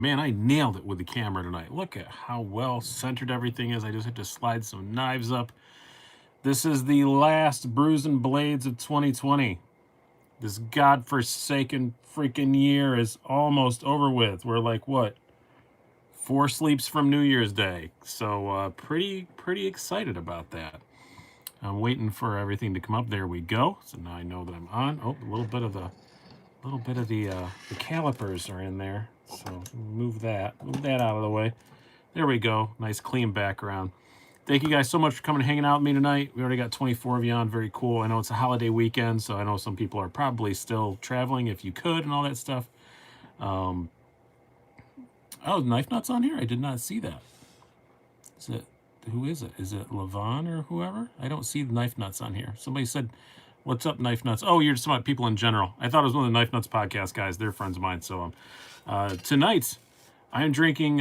Man, I nailed it with the camera tonight. Look at how well centered everything is. I just had to slide some knives up. This is the last Brews and Blades of 2020. This godforsaken freaking year is almost over with. We're like, what? 4 sleeps from New Year's Day. So pretty excited about that. I'm waiting for everything to come up. There we go. So now I know that I'm on. Oh, a little bit of the calipers are in there. So move that out of the way. There we go. Nice clean background. Thank you guys so much for coming and hanging out with me tonight. We already got 24 of you on. Very cool. I know it's a holiday weekend, so I know some people are probably still traveling if you could and all that stuff. Oh, Knife Nuts on here? I did not see that. Is it, who is it? Is it Levon or whoever? I don't see the Knife Nuts on here. Somebody said, what's up, Knife Nuts? Oh, you're just talking about people in general. I thought it was one of the Knife Nuts podcast guys. They're friends of mine. So tonight, I am drinking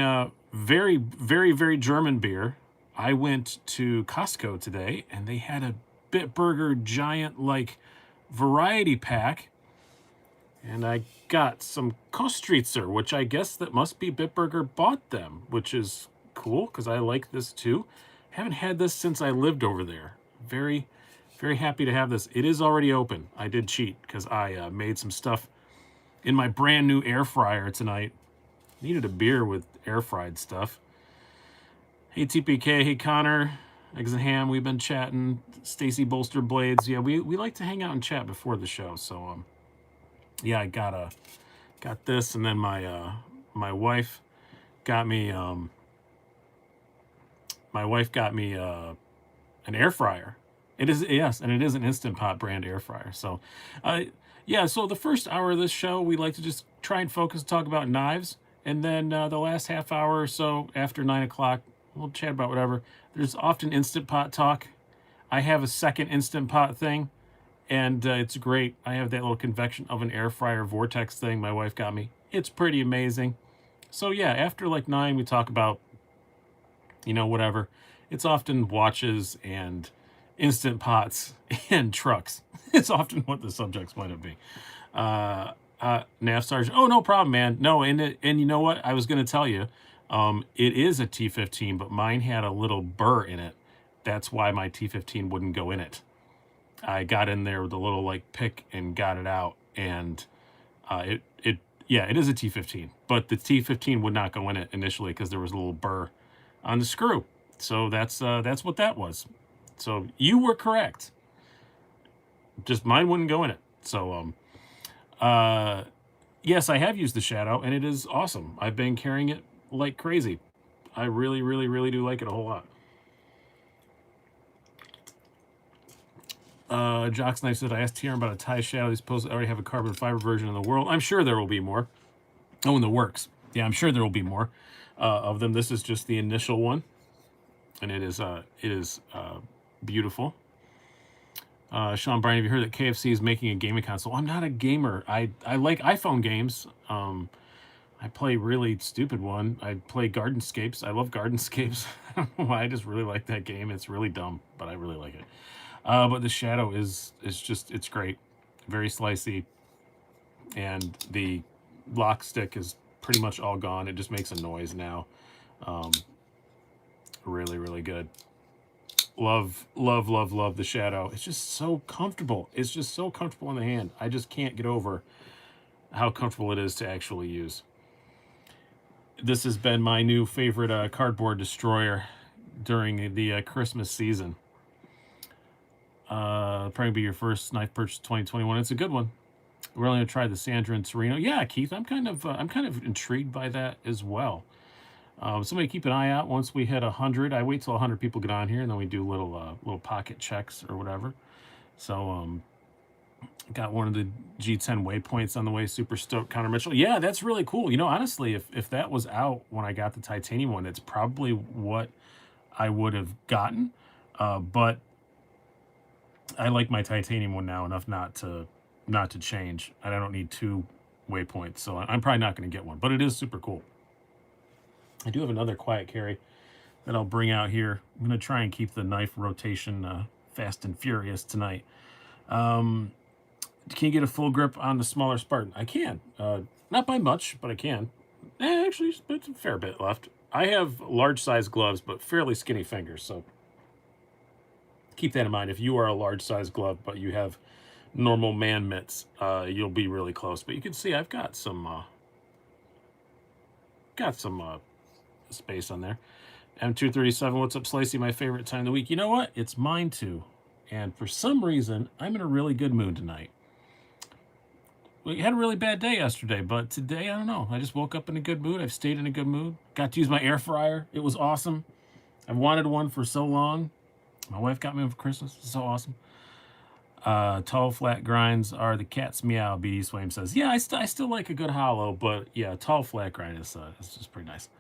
very, very, very German beer. I went to Costco today, and they had a Bitburger giant, like, variety pack. And I got some Kostritzer, which I guess that must be Bitburger bought them, which is cool, because I like this too. Haven't had this since I lived over there. Very, very happy to have this. It is already open. I did cheat, because I made some stuff in my brand new air fryer tonight. Needed a beer with air fried stuff. Hey TPK, hey Connor, Eggs and Ham, we've been chatting. Stacy Bolster Blades, yeah, we like to hang out and chat before the show. So yeah, I got this, and then my wife got me an air fryer. It is, yes, and it is an Instant Pot brand air fryer. So yeah, so the first hour of this show, we like to just try and focus, talk about knives. And then the last half hour or so after 9 o'clock, we'll chat about whatever. There's often Instant Pot talk. I have a second Instant Pot thing, and it's great. I have that little convection oven air fryer vortex thing my wife got me. It's pretty amazing. So yeah, after like 9, we talk about, whatever. It's often watches and Instant Pots and trucks. It's often what the subjects might be. Nav Sergeant. Oh, no problem, man. No, and you know what? I was going to tell you, it is a T15, but mine had a little burr in it. That's why my T15 wouldn't go in it. I got in there with a little like pick and got it out, and it is a T15, but the T15 would not go in it initially because there was a little burr on the screw. So that's what that was. So you were correct. Just mine wouldn't go in it. So yes, I have used the Shadow, and it is awesome. I've been carrying it like crazy. I really, really, really do like it a whole lot. Jock's Knife said, I asked Tieran about a tie Shadow. They supposedly already have a carbon fiber version in the world. I'm sure there will be more. Oh, in the works. Yeah, I'm sure there will be more of them. This is just the initial one, and it is beautiful. Sean Bryan, have you heard that KFC is making a gaming console? I'm not a gamer. I like iPhone games. I play really stupid one. I play Gardenscapes. I love Gardenscapes. I don't know why. I just really like that game. It's really dumb, but I really like it. But the Shadow is just, it's great. Very slicey. And the lock stick is pretty much all gone. It just makes a noise now. Really, really good. Love, love, love, love the Shadow. It's just so comfortable. It's just so comfortable in the hand. I just can't get over how comfortable it is to actually use. This has been my new favorite cardboard destroyer during the Christmas season. Probably be your first knife purchase 2021. It's a good one. We're only gonna try the Sandra and Torino. Yeah, Keith, I'm kind of intrigued by that as well. Somebody keep an eye out. Once we hit 100, I wait till 100 people get on here, and then we do little pocket checks or whatever. So got one of the G10 waypoints on the way. Super stoked. Connor Mitchell. Yeah, that's really cool. Honestly, if that was out when I got the titanium one, it's probably what I would have gotten. But I like my titanium one now enough not to change. I don't need 2 waypoints, so I'm probably not going to get one. But it is super cool. I do have another quiet carry that I'll bring out here. I'm going to try and keep the knife rotation fast and furious tonight. Can you get a full grip on the smaller Spartan? I can. Not by much, but I can. Actually, it's a fair bit left. I have large size gloves, but fairly skinny fingers, so keep that in mind. If you are a large size glove, but you have normal man mitts, you'll be really close. But you can see I've got some space on there. M237, what's up, Slicey? My favorite time of the week. You know what? It's mine too. And for some reason, I'm in a really good mood tonight. We had a really bad day yesterday, but today, I don't know. I just woke up in a good mood. I've stayed in a good mood. Got to use my air fryer. It was awesome. I've wanted one for so long. My wife got me one for Christmas. It's so awesome. Tall flat grinds are the cat's meow, BD Swaim says. Yeah, I still like a good hollow, but yeah, tall flat grind is just pretty nice.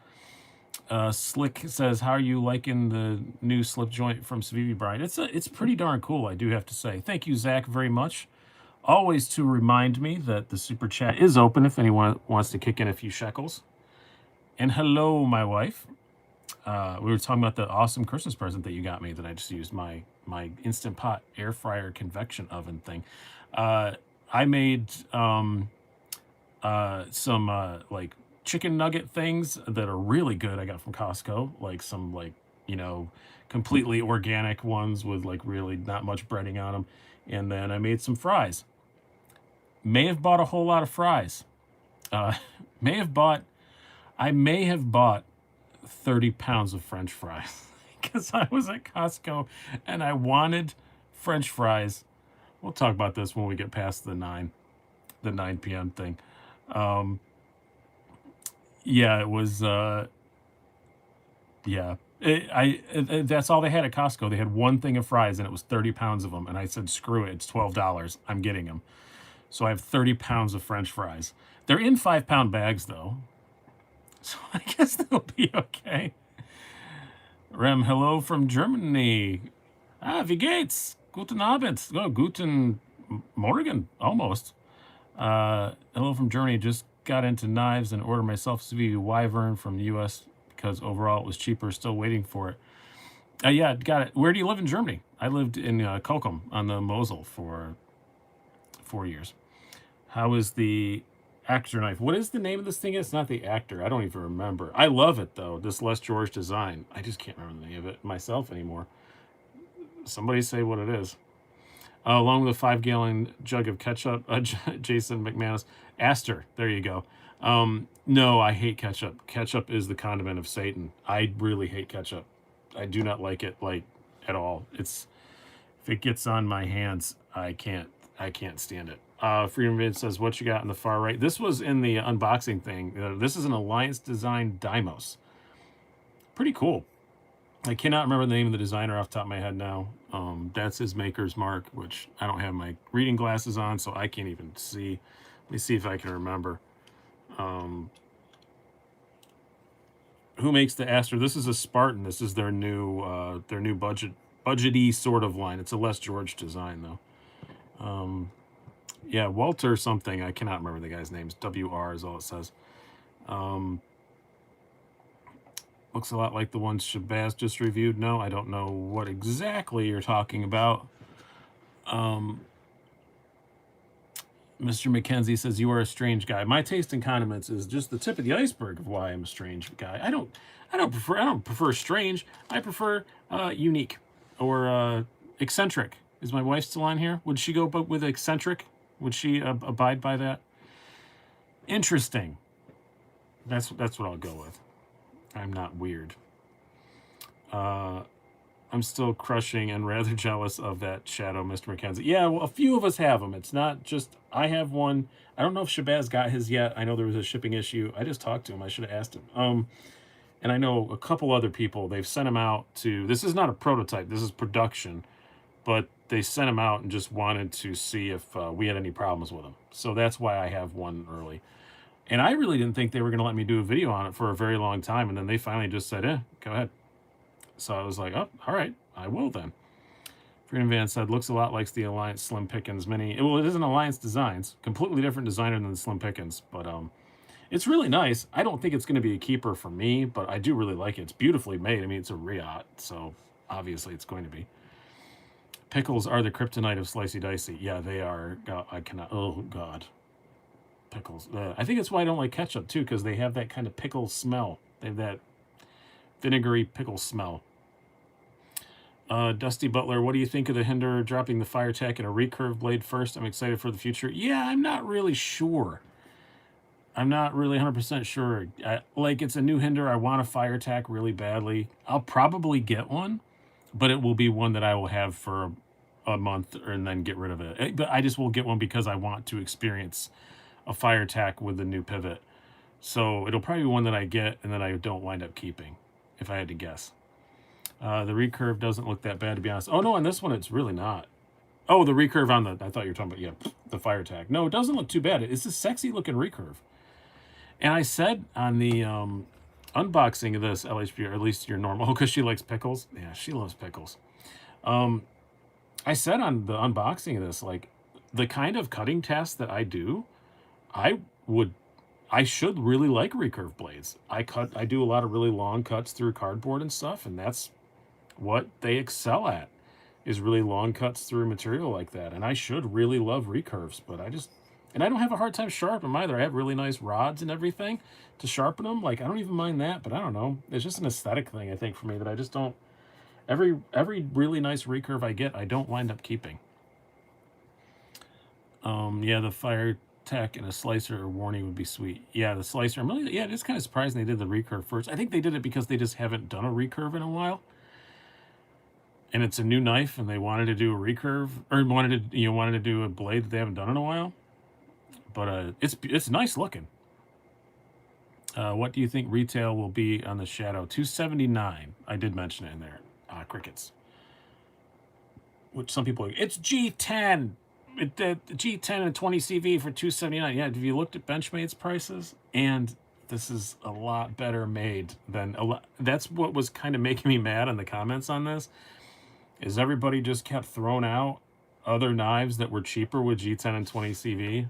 Slick says, how are you liking the new slip joint from Civivi Bride? It's pretty darn cool, I do have to say. Thank you, Zach, very much. Always to remind me that the super chat is open if anyone wants to kick in a few shekels. And hello, my wife. We were talking about the awesome Christmas present that you got me that I just used, my Instant Pot air fryer convection oven thing. I made some like chicken nugget things that are really good. I got from Costco, like some completely organic ones with like really not much breading on them. And then I made some fries. May have bought a whole lot of fries. I may have bought 30 pounds of French fries because I was at Costco and I wanted French fries. We'll talk about this when we get past the 9 p.m. thing. Yeah, it was, that's all they had at Costco. They had one thing of fries and it was 30 pounds of them. And I said, screw it, it's $12. I'm getting them. So I have 30 pounds of French fries. They're in 5-pound bags though. So I guess they'll be okay. Rem, hello from Germany. Wie geht's? Guten Abend. Oh, guten Morgen, almost. Hello from Germany. Just got into knives and ordered myself a Civivi Wyvern from the U.S. because overall it was cheaper. Still waiting for it. Yeah, got it. Where do you live in Germany? I lived in Kochum on the Mosel for 4 years. How is the Actor knife? What is the name of this thing? It's not the Actor. I don't even remember. I love it though. This Les George design. I just can't remember the name of it myself anymore. Somebody say what it is. Along with a 5-gallon jug of ketchup. Jason McManus. Aster. There you go. No, I hate ketchup. Ketchup is the condiment of Satan. I really hate ketchup. I do not like it at all. If it gets on my hands, I can't stand it. Freedom Vid says, what you got on the far right? This was in the unboxing thing. This is an Alliance Design Dymos. Pretty cool. I cannot remember the name of the designer off the top of my head now. That's his maker's mark, which I don't have my reading glasses on, so I can't even see. Let me see if I can remember. Who makes the Aster? This is a Spartan. This is their new budgety sort of line. It's a Les George design though. Yeah, Walter something. I cannot remember the guy's names. WR is all it says. Looks a lot like the ones Shabazz just reviewed. No, I don't know what exactly you're talking about. Mr. McKenzie says, you are a strange guy. My taste in condiments is just the tip of the iceberg of why I'm a strange guy. I don't prefer strange. I prefer unique or eccentric. Is my wife still on here? Would she go with eccentric? Would she abide by that? Interesting. That's what I'll go with. I'm not weird. I'm still crushing and rather jealous of that shadow, Mr. McKenzie. Yeah, well, a few of us have them. It's not just I have one. I don't know if Shabazz got his yet. I know there was a shipping issue. I just talked to him. I should have asked him. And I know a couple other people. They've sent him out to. This is not a prototype. This is production, but they sent him out and just wanted to see if we had any problems with him. So that's why I have one early. And I really didn't think they were going to let me do a video on it for a very long time. And then they finally just said, go ahead. So I was like, oh, all right, I will then. Freedom Van said, looks a lot like the Alliance Slim Pickens Mini. Well, it is an Alliance Designs. Completely different designer than the Slim Pickens. But it's really nice. I don't think it's going to be a keeper for me, but I do really like it. It's beautifully made. I mean, it's a Riot, so obviously it's going to be. Pickles are the kryptonite of Slicey Dicey. Yeah, they are. I cannot. Oh, God. pickles. I think that's why I don't like ketchup too, because they have that kind of pickle smell. They have that vinegary pickle smell. Dusty Butler, what do you think of the Hinder dropping the fire tack and a recurve blade first? I'm excited for the future. Yeah, I'm not really sure. I'm not really 100% sure. Like, it's a new Hinder. I want a fire tack really badly. I'll probably get one, but it will be one that I will have for a month and then get rid of it. But I just will get one because I want to experience a fire tack with the new pivot. So it'll probably be one that I get and then I don't wind up keeping, if I had to guess. The recurve doesn't look that bad, to be honest. Oh, no, on this one, it's really not. Oh, the recurve on the... I thought you were talking about, yeah, the fire tack. No, it doesn't look too bad. It's a sexy-looking recurve. And I said on the unboxing of this, LHP, or at least your normal, because she likes pickles. Yeah, she loves pickles. I said on the unboxing of this, like, the kind of cutting test that I do, I should really like recurve blades. I do a lot of really long cuts through cardboard and stuff, and that's what they excel at, is really long cuts through material like that. And I should really love recurves, but and I don't have a hard time sharpening them either. I have really nice rods and everything to sharpen them. Like, I don't even mind that, but I don't know. It's just an aesthetic thing, I think, for me, that I just don't... Every really nice recurve I get, I don't wind up keeping. Yeah, the fire tack and a slicer or warning would be sweet. Yeah, the slicer. Yeah, it's kind of surprising they did the recurve first. I think they did it because they just haven't done a recurve in a while. And it's a new knife, and they wanted to do a recurve, or wanted to do a blade that they haven't done in a while. But it's nice looking. What do you think retail will be on the Shadow? $279. I did mention it in there. Crickets. Which some people, it's G10. The G10 and 20 CV for $279. Yeah, have you looked at Benchmade's prices? And this is a lot better made than that's what was kind of making me mad in the comments on this. Is everybody just kept throwing out other knives that were cheaper with G10 and 20 CV,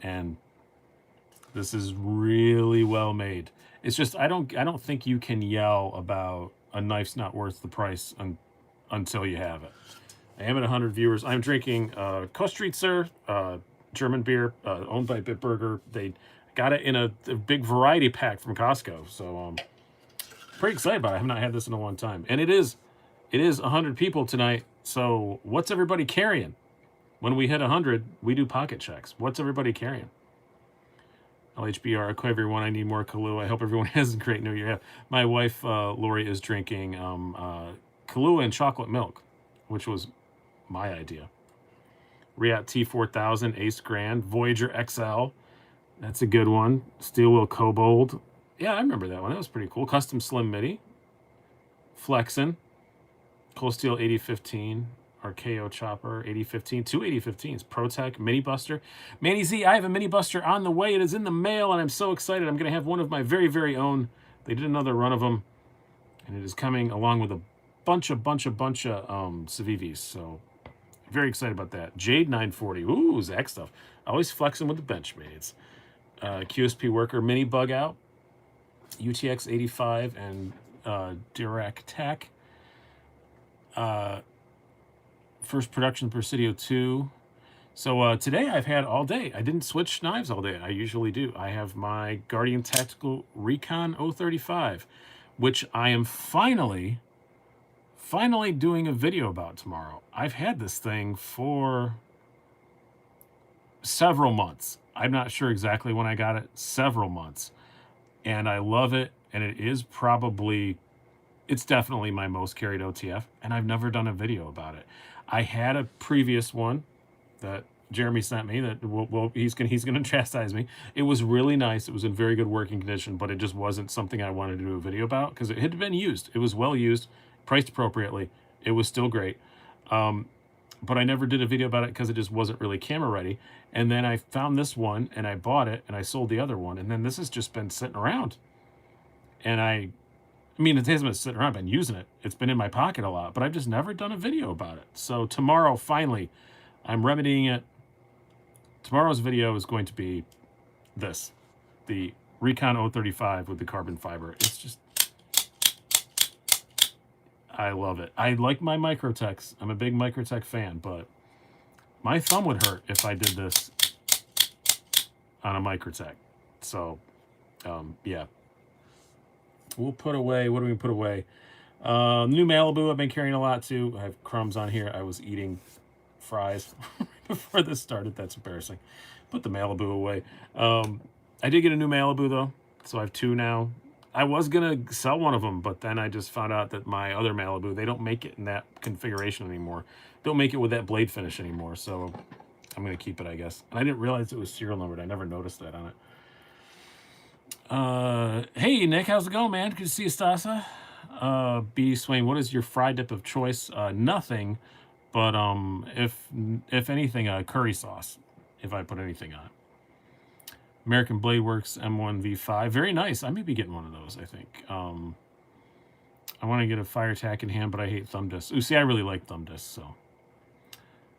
and this is really well made. It's just I don't think you can yell about a knife's not worth the price until you have it. I am at 100 viewers. I'm drinking Kostritzer, German beer, owned by Bitburger. They got it in a big variety pack from Costco, so pretty excited about it. I have not had this in a long time, and it is 100 people tonight. So what's everybody carrying? When we hit 100, we do pocket checks. What's everybody carrying? LHBR, okay, everyone, I need more Kahlua. I hope everyone has a great New Year. Yeah. My wife, Lori, is drinking Kahlua and chocolate milk, which was my idea. Riat T4000, Ace Grand, Voyager XL. That's a good one. Steel Wheel Kobold. Yeah, I remember that one. That was pretty cool. Custom Slim MIDI. Flexin. Cold Steel 8015. Archaeo Chopper 8015, two 8015s, ProTech, Mini Buster. Manny Z, I have a Mini Buster on the way. It is in the mail, and I'm so excited. I'm going to have one of my very, very own. They did another run of them, and it is coming along with a bunch of Civivis. So very excited about that. Jade 940. Ooh, Zach stuff. Always flexing with the Benchmades. QSP Worker Mini Bug Out. UTX 85 and Dirac Tech. First Production Presidio 2. So today I've had all day. I didn't switch knives all day. I usually do. I have my Guardian Tactical Recon 035, which I am finally doing a video about tomorrow. I've had this thing for several months. I'm not sure exactly when I got it. Several months. And I love it. And it's definitely my most carried OTF. And I've never done a video about it. I had a previous one that Jeremy sent me that he's gonna chastise me. It was really nice. It was in very good working condition, but it just wasn't something I wanted to do a video about because it had been used. It was well used, priced appropriately. It was still great. But I never did a video about it because it just wasn't really camera ready. And then I found this one and I bought it and I sold the other one. And then this has just been sitting around. And I mean, it hasn't been sitting around. I've been using it. It's been in my pocket a lot, but I've just never done a video about it. So tomorrow, finally, I'm remedying it. Tomorrow's video is going to be this, the Recon 035 with the carbon fiber. It's just, I love it. I like my Microtechs. I'm a big Microtech fan, but my thumb would hurt if I did this. on a Microtech. So, yeah. We'll put away, what do we put away? New Malibu I've been carrying a lot too. I have crumbs on here. I was eating fries before this started. That's embarrassing. Put the Malibu away. I did get a new Malibu though, so I have 2 now. I was gonna sell one of them, but then I just found out that my other Malibu, they don't make it in that configuration anymore. Don't make it with that blade finish anymore, so I'm gonna keep it, I guess. And I didn't realize it was serial numbered. I never noticed that on it. Hey Nick, how's it going, man? Good to see you, Stasa. B Swain, what is your fry dip of choice? Nothing, but if anything, curry sauce. If I put anything on it. American Blade Works M1V5, very nice. I may be getting one of those. I think. I want to get a fire attack in hand, but I hate thumb discs. Ooh, see, I really like thumb discs. So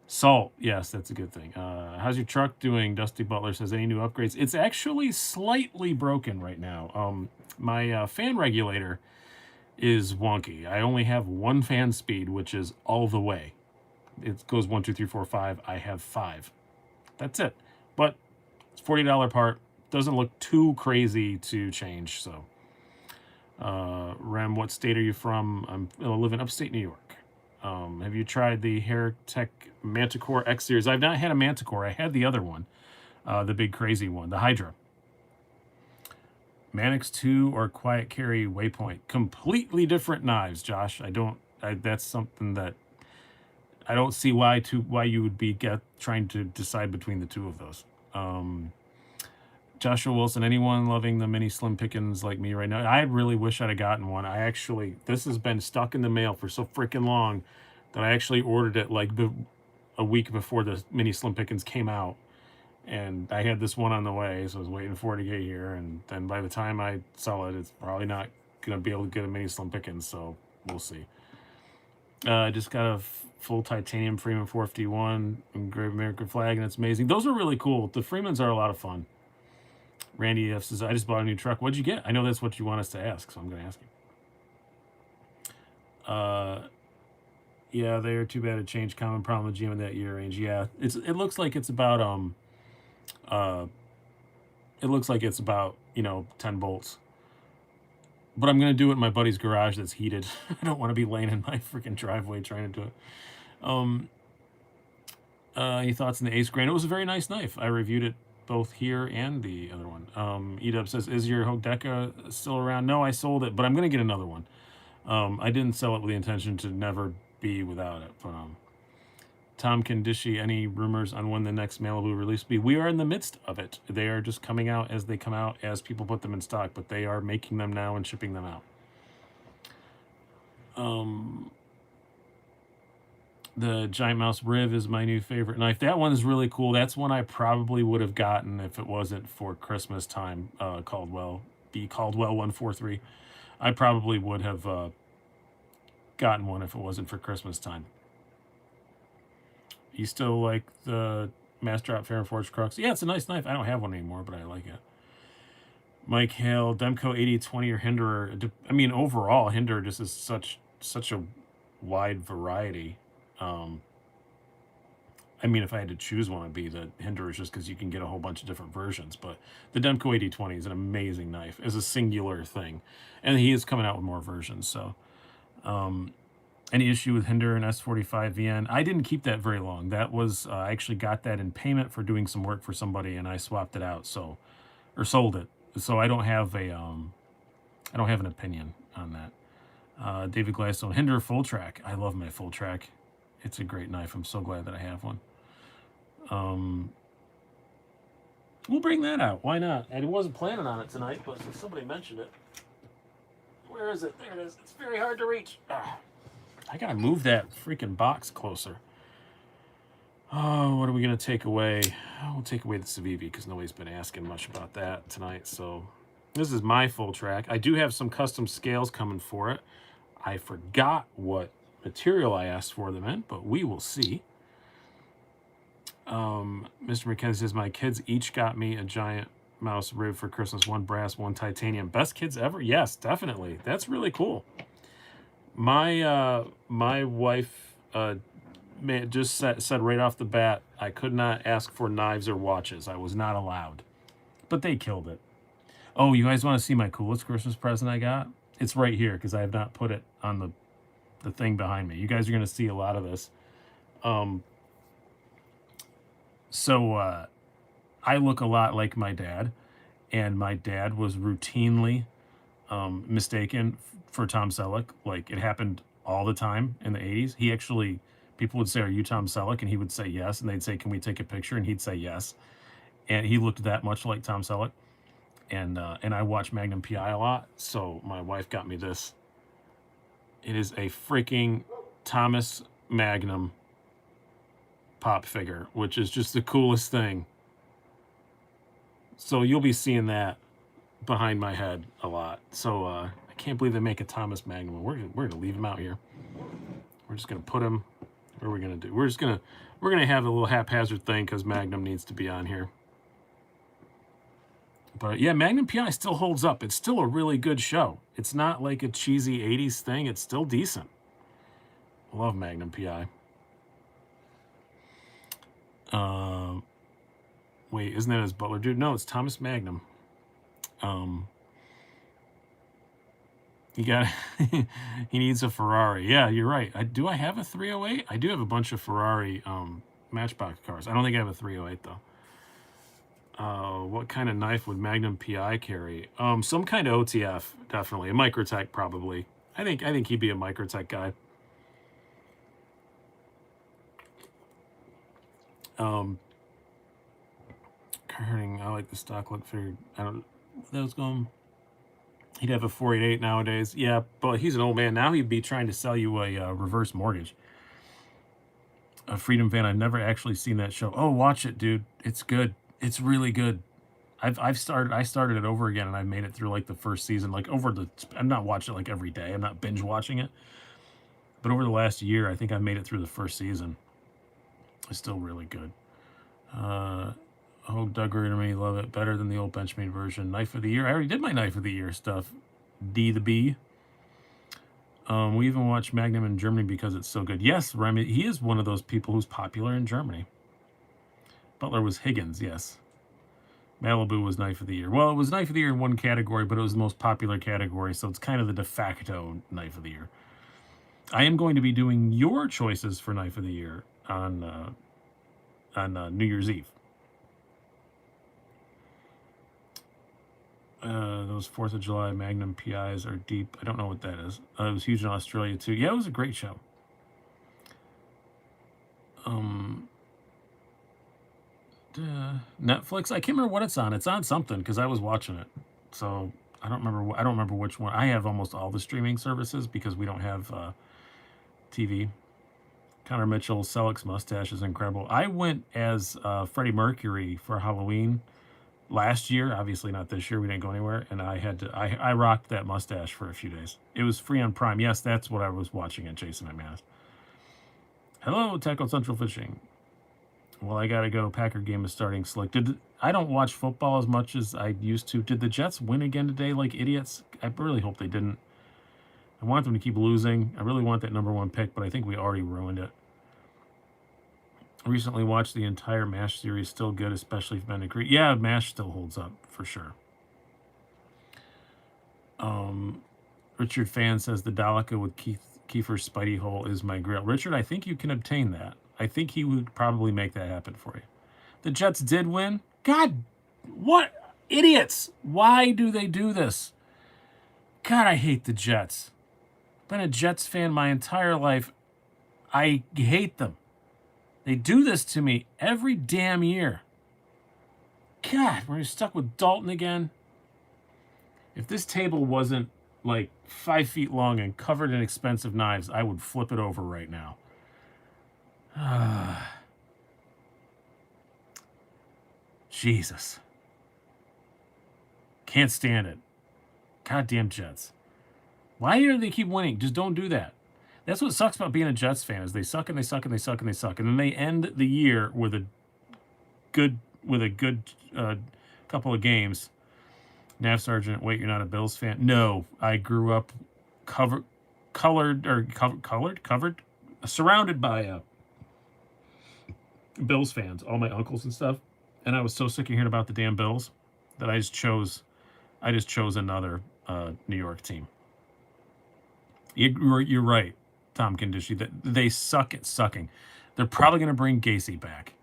salt, yes, that's a good thing. How's your truck doing? Dusty Butler says, any new upgrades? It's actually slightly broken right now. My fan regulator is wonky. I only have 1 fan speed, which is all the way. It goes 1, 2, 3, 4, 5. I have 5. That's it. But it's $40 part. Doesn't look too crazy to change. So, Rem, what state are you from? I live in upstate New York. Have you tried the Hairtech Manticore X Series? I've not had a Manticore. I had the other one, the big crazy one, the Hydra. Manix 2 or Quiet Carry Waypoint. Completely different knives, Josh. That's something that I don't see why you would be trying to decide between the 2 of those. Joshua Wilson, anyone loving the mini Slim Pickens like me right now? I really wish I'd have gotten one. This has been stuck in the mail for so freaking long that I actually ordered it like a week before the mini Slim Pickens came out. And I had this one on the way, so I was waiting for it to get here. And then by the time I sell it, it's probably not going to be able to get a mini Slim Pickens, so we'll see. I just got a full titanium Freeman 451 engraved American flag, and it's amazing. Those are really cool. The Freemans are a lot of fun. Randy F says, I just bought a new truck. What'd you get? I know that's what you want us to ask, so I'm going to ask you. Yeah, they are too bad to change. Common problem with GM in that year range. Yeah, it looks like it's about 10 volts. But I'm going to do it in my buddy's garage that's heated. I don't want to be laying in my freaking driveway trying to do it. Any thoughts on the Ace Grand? It was a very nice knife. I reviewed it both here and the other one. Edub says, is your Hodeca still around? No, I sold it, but I'm going to get another one. I didn't sell it with the intention to never be without it. But, Tom Candishi, any rumors on when the next Malibu release will be? We are in the midst of it. They are just coming out as they come out, as people put them in stock, but they are making them now and shipping them out. The Giant Mouse Riv is my new favorite knife. That one is really cool. That's one I probably would have gotten if it wasn't for Christmas time. Caldwell 143. I probably would have gotten one if it wasn't for Christmas time. You still like the Master Drop Fair and Forge Crux? Yeah, it's a nice knife. I don't have one anymore, but I like it. Mike Hale, Demco 8020 or Hinderer. I mean, overall, Hinderer just is such a wide variety. I mean, if I had to choose one, it'd be the Hinderer, just because you can get a whole bunch of different versions. But the Demco 8020 is an amazing knife as a singular thing, and he is coming out with more versions. So, any issue with Hinderer and S45 VN? I didn't keep that very long. That was I actually got that in payment for doing some work for somebody, and I swapped it out. Or sold it. So I don't have an opinion on that. David Gladstone, Hinderer Full Track. I love my Full Track. It's a great knife. I'm so glad that I have one. We'll bring that out. Why not? I wasn't planning on it tonight, but somebody mentioned it. Where is it? There it is. It's very hard to reach. I gotta move that freaking box closer. Oh, what are we gonna take away? We'll take away the Civivi because nobody's been asking much about that tonight. So this is my Full Track. I do have some custom scales coming for it. I forgot what material I asked for them in, but we will see. Mr. McKenzie says, my kids each got me a Giant Mouse Riv for Christmas. One brass, one titanium. Best kids ever? Yes, definitely. That's really cool. My wife just said right off the bat, I could not ask for knives or watches. I was not allowed. but they killed it. Oh, you guys want to see my coolest Christmas present I got? It's right here because I have not put it on the thing behind me. You guys are going to see a lot of this. So I look a lot like my dad, and my dad was routinely mistaken for Tom Selleck. Like, it happened all the time in the 80s. He actually, people would say, "Are you Tom Selleck?" And he would say yes. And they'd say, "Can we take a picture?" And he'd say yes. And he looked that much like Tom Selleck. And I watch Magnum PI a lot. So my wife got me this. It is a freaking Thomas Magnum pop figure, which is just the coolest thing. So you'll be seeing that behind my head a lot. So I can't believe they make a Thomas Magnum. We're gonna leave him out here. We're just gonna put him. What are we gonna do? We're gonna have a little haphazard thing because Magnum needs to be on here. But yeah, Magnum PI still holds up. It's still a really good show. It's not like a cheesy 80s thing. It's still decent. I love Magnum PI. Wait, isn't that his butler dude? No, it's Thomas Magnum. He got he needs a Ferrari. Yeah, you're right. Do I have a 308? I do have a bunch of Ferrari Matchbox cars. I don't think I have a 308 though. What kind of knife would Magnum PI carry? Some kind of OTF, definitely. A Microtech, probably. I think he'd be a Microtech guy. Hurting. I like the stock look figured. I don't. That was going. He'd have a 488 nowadays. Yeah, but he's an old man now. He'd be trying to sell you a reverse mortgage. A Freedom Van. I've never actually seen that show. Oh, watch it, dude. It's good. It's really good. I started it over again, and I made it through like the first season. Like I'm not watching it like every day. I'm not binge watching it. But over the last year, I think I made it through the first season. It's still really good. Oh, Doug Readerman, love it. Better than the old Benchmade version. Knife of the year. I already did my Knife of the year stuff. D the B. We even watched Magnum in Germany because it's so good. Yes, Remy, he is one of those people who's popular in Germany. Butler was Higgins, yes. Malibu was Knife of the Year. Well, it was Knife of the Year in one category, but it was the most popular category, so it's kind of the de facto Knife of the Year. I am going to be doing your choices for Knife of the Year on New Year's Eve. Those 4th of July Magnum PIs are deep. I don't know what that is. It was huge in Australia, too. Yeah, it was a great show. Netflix. I can't remember what it's on. It's on something because I was watching it. So I don't remember which one. I have almost all the streaming services because we don't have TV. Connor Mitchell, Selleck's mustache is incredible. I went as Freddie Mercury for Halloween last year. Obviously not this year. We didn't go anywhere, and I rocked that mustache for a few days. It was free on Prime. Yes, that's what I was watching at Jason McManus. Hello, Tackle Central Fishing. Well, I gotta go. Packer game is starting slick. I don't watch football as much as I used to. Did the Jets win again today like idiots? I really hope they didn't. I want them to keep losing. I really want that #1 pick, but I think we already ruined it. Recently watched the entire MASH series. Still good, especially if Ben Creek. Yeah, MASH still holds up for sure. Richard Fan says the Daleka with Kiefer's Spidey hole is my grill. Richard, I think you can obtain that. I think he would probably make that happen for you. The Jets did win. God, what idiots! Why do they do this? God, I hate the Jets. Been a Jets fan my entire life. I hate them. They do this to me every damn year. God, we're stuck with Dalton again. If this table wasn't like 5 feet long and covered in expensive knives, I would flip it over right now. Jesus. Can't stand it. Goddamn Jets. Why do they keep winning? Just don't do that. That's what sucks about being a Jets fan is they suck and they suck and they suck and they suck. And then they end the year with a good couple of games. Nav Sergeant, wait, you're not a Bills fan? No, I grew up surrounded by Bills fans, all my uncles and stuff. And I was so sick of hearing about the damn Bills. that I just chose another New York team. You're right, Tom Condici. That they suck at sucking. They're probably going to bring Gacy back.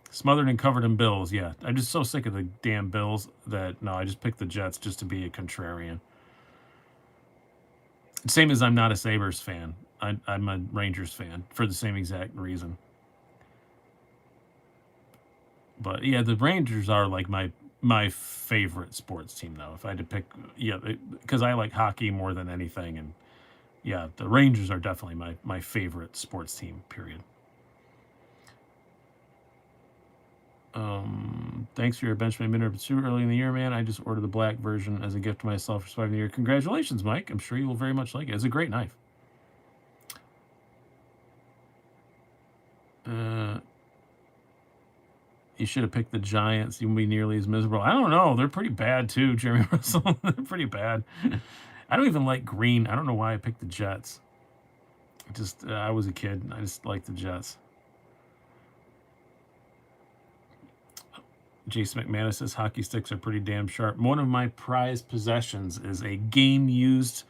Smothered and covered in Bills. Yeah, I'm just so sick of the damn Bills that no, I just picked the Jets just to be a contrarian. Same as I'm not a Sabres fan. I'm a Rangers fan for the same exact reason. But yeah, the Rangers are like my favorite sports team though. If I had to pick, yeah, because I like hockey more than anything, and yeah, the Rangers are definitely my favorite sports team. Period. Thanks for your Benjamin Minute too early in the year, man. I just ordered the black version as a gift to myself for surviving the year. Congratulations, Mike. I'm sure you will very much like it. It's a great knife. You should have picked the Giants. You wouldn't be nearly as miserable. I don't know. They're pretty bad too, Jeremy Russell. They're pretty bad. I don't even like green. I don't know why I picked the Jets. Just I was a kid. I just like the Jets. Jason McManus says hockey sticks are pretty damn sharp. One of my prized possessions is a game used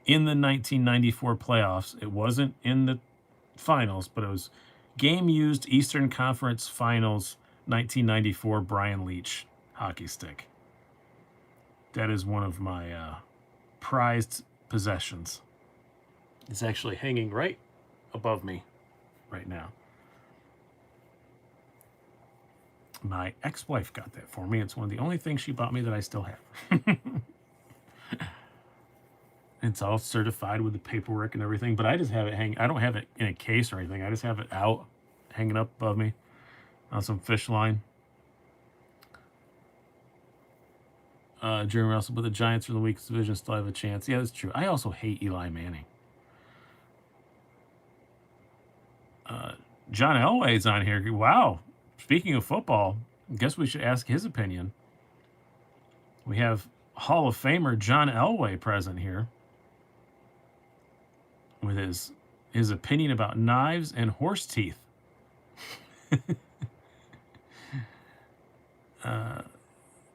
in the 1994 playoffs. It wasn't in the finals, but it was game used Eastern Conference Finals 1994 Brian Leach hockey stick. That is one of my prized possessions. It's actually hanging right above me right now. My ex-wife got that for me. It's one of the only things she bought me that I still have. It's all certified with the paperwork and everything, but I just have it hang. I don't have it in a case or anything. I just have it out, hanging up above me on some fish line. Jeremy Russell, but the Giants from the weakest division still have a chance. Yeah, that's true. I also hate Eli Manning. John Elway's on here. Wow. Speaking of football, I guess we should ask his opinion. We have Hall of Famer John Elway present here with his opinion about knives and horse teeth.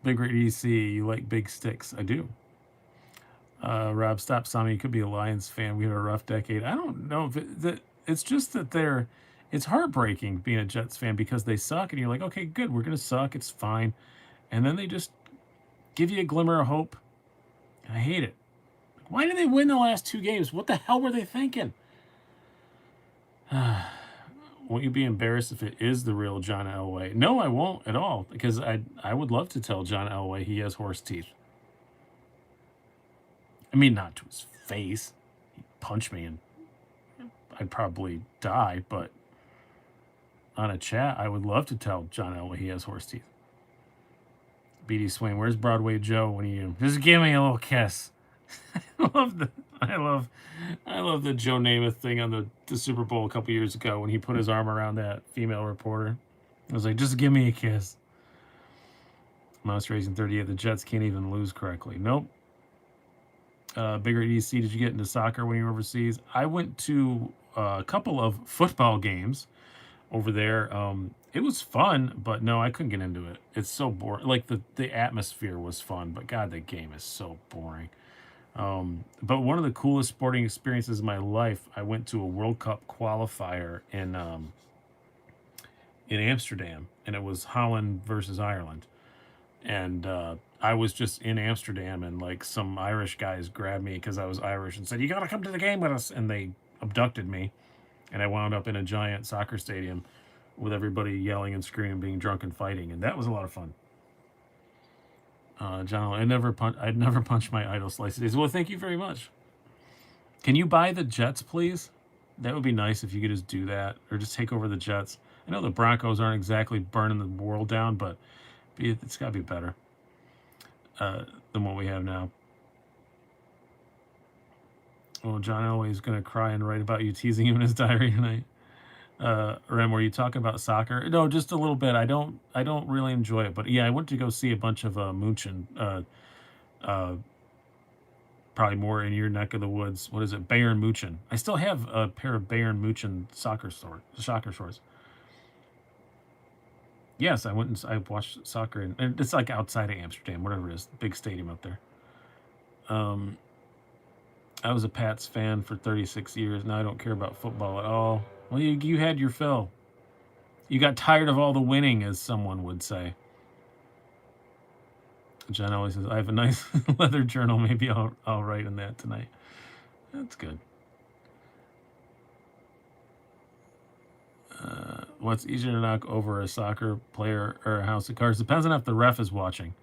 Big Red EC, you like big sticks. I do. Rob, stop, Sammy. You could be a Lions fan. We had a rough decade. I don't know if it's just that it's heartbreaking being a Jets fan because they suck, and you're like, okay, good, we're gonna suck. It's fine, and then they just give you a glimmer of hope. And I hate it. Why did they win the last two games? What the hell were they thinking? Won't you be embarrassed if it is the real John Elway? No, I won't at all, because I would love to tell John Elway he has horse teeth. I mean, not to his face. He'd punch me and I'd probably die, but on a chat, I would love to tell John Elway he has horse teeth. BD Swain, where's Broadway Joe when you just give me a little kiss? I love the Joe Namath thing on the Super Bowl a couple years ago when he put his arm around that female reporter. I was like, just give me a kiss. Mouse Racing 38, the Jets can't even lose correctly. Nope. Bigger EDC, did you get into soccer when you were overseas? I went to a couple of football games over there. It was fun, but no, I couldn't get into it. It's so boring. Like the atmosphere was fun, but God, the game is so boring. But one of the coolest sporting experiences of my life, I went to a World Cup qualifier in Amsterdam, and it was Holland versus Ireland. And I was just in Amsterdam, and like some Irish guys grabbed me because I was Irish and said, "You gotta come to the game with us," and they abducted me, and I wound up in a giant soccer stadium with everybody yelling and screaming, being drunk and fighting, and that was a lot of fun. John, I'd never punch my idol slices. Well, thank you very much. Can you buy the Jets, please? That would be nice if you could just do that, or just take over the Jets. I know the Broncos aren't exactly burning the world down, but it's got to be better than what we have now. Well, John Elway's going to cry and write about you teasing him in his diary tonight. Rem, were you talking about soccer? No, just a little bit. I don't really enjoy it, but yeah, I went to go see a bunch of Munchen. Probably more in your neck of the woods. What is it? Bayern Munchen. I still have a pair of Bayern Munchen soccer shorts. Yes, I went and I watched soccer, and it's like outside of Amsterdam, whatever it is, big stadium up there. I was a Pats fan for 36 years. Now I don't care about football at all. Well, you had your fill. You got tired of all the winning, as someone would say. Jen always says, I have a nice leather journal. Maybe I'll write in that tonight. That's good. What's easier to knock over, a soccer player or a house of cards? Depends on if the ref is watching.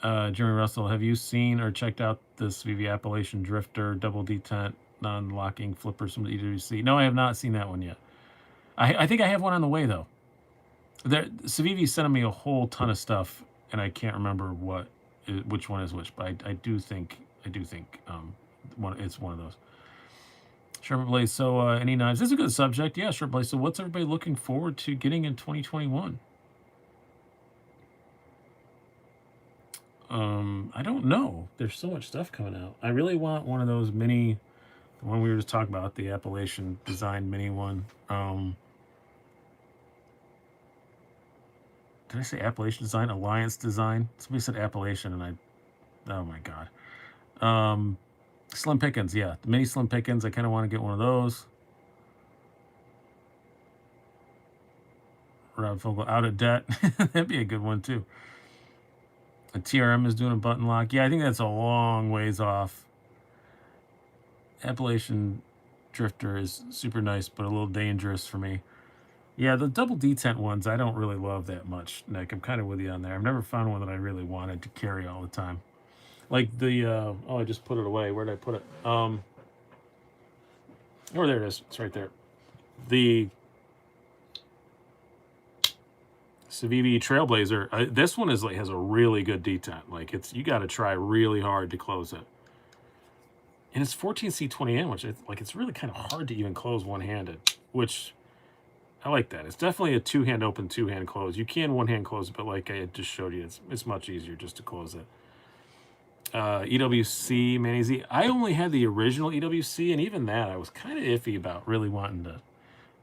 Jeremy Russell, have you seen or checked out this VV Appalachian Drifter double detent non-locking flippers from the EWC? No, I have not seen that one yet. I think I have one on the way though. Civivi sent me a whole ton of stuff, and I can't remember which one is which, but I do think it's one of those. Sharp Blaze. So any knives? This is a good subject. Yeah, Sharp Blaze. So what's everybody looking forward to getting in 2021? I don't know. There's so much stuff coming out. I really want one of those mini, the one we were just talking about, the Appalachian design mini one. Did I say Appalachian design? Alliance design? Somebody said Appalachian, and oh my god. Slim Pickens, yeah, the mini Slim Pickens. I kind of want to get one of those. Rob Fogel, out of debt. That'd be a good one too. A TRM is doing a button lock. Yeah, I think that's a long ways off. Appalachian Drifter is super nice, but a little dangerous for me. Yeah, the double detent ones I don't really love that much, Nick. I'm kind of with you on there. I've never found one that I really wanted to carry all the time. Like the, I just put it away. Where did I put it? Oh, there it is. It's right there. The Civivi Trailblazer. This one has a really good detent. Like you got to try really hard to close it. And it's 14C20N, which it's really kind of hard to even close one-handed, which I like that. It's definitely a two-hand open, two-hand close. You can one-hand close it, but like I just showed you, it's much easier just to close it. EWC, Manny Z. I only had the original EWC, and even that I was kind of iffy about really wanting to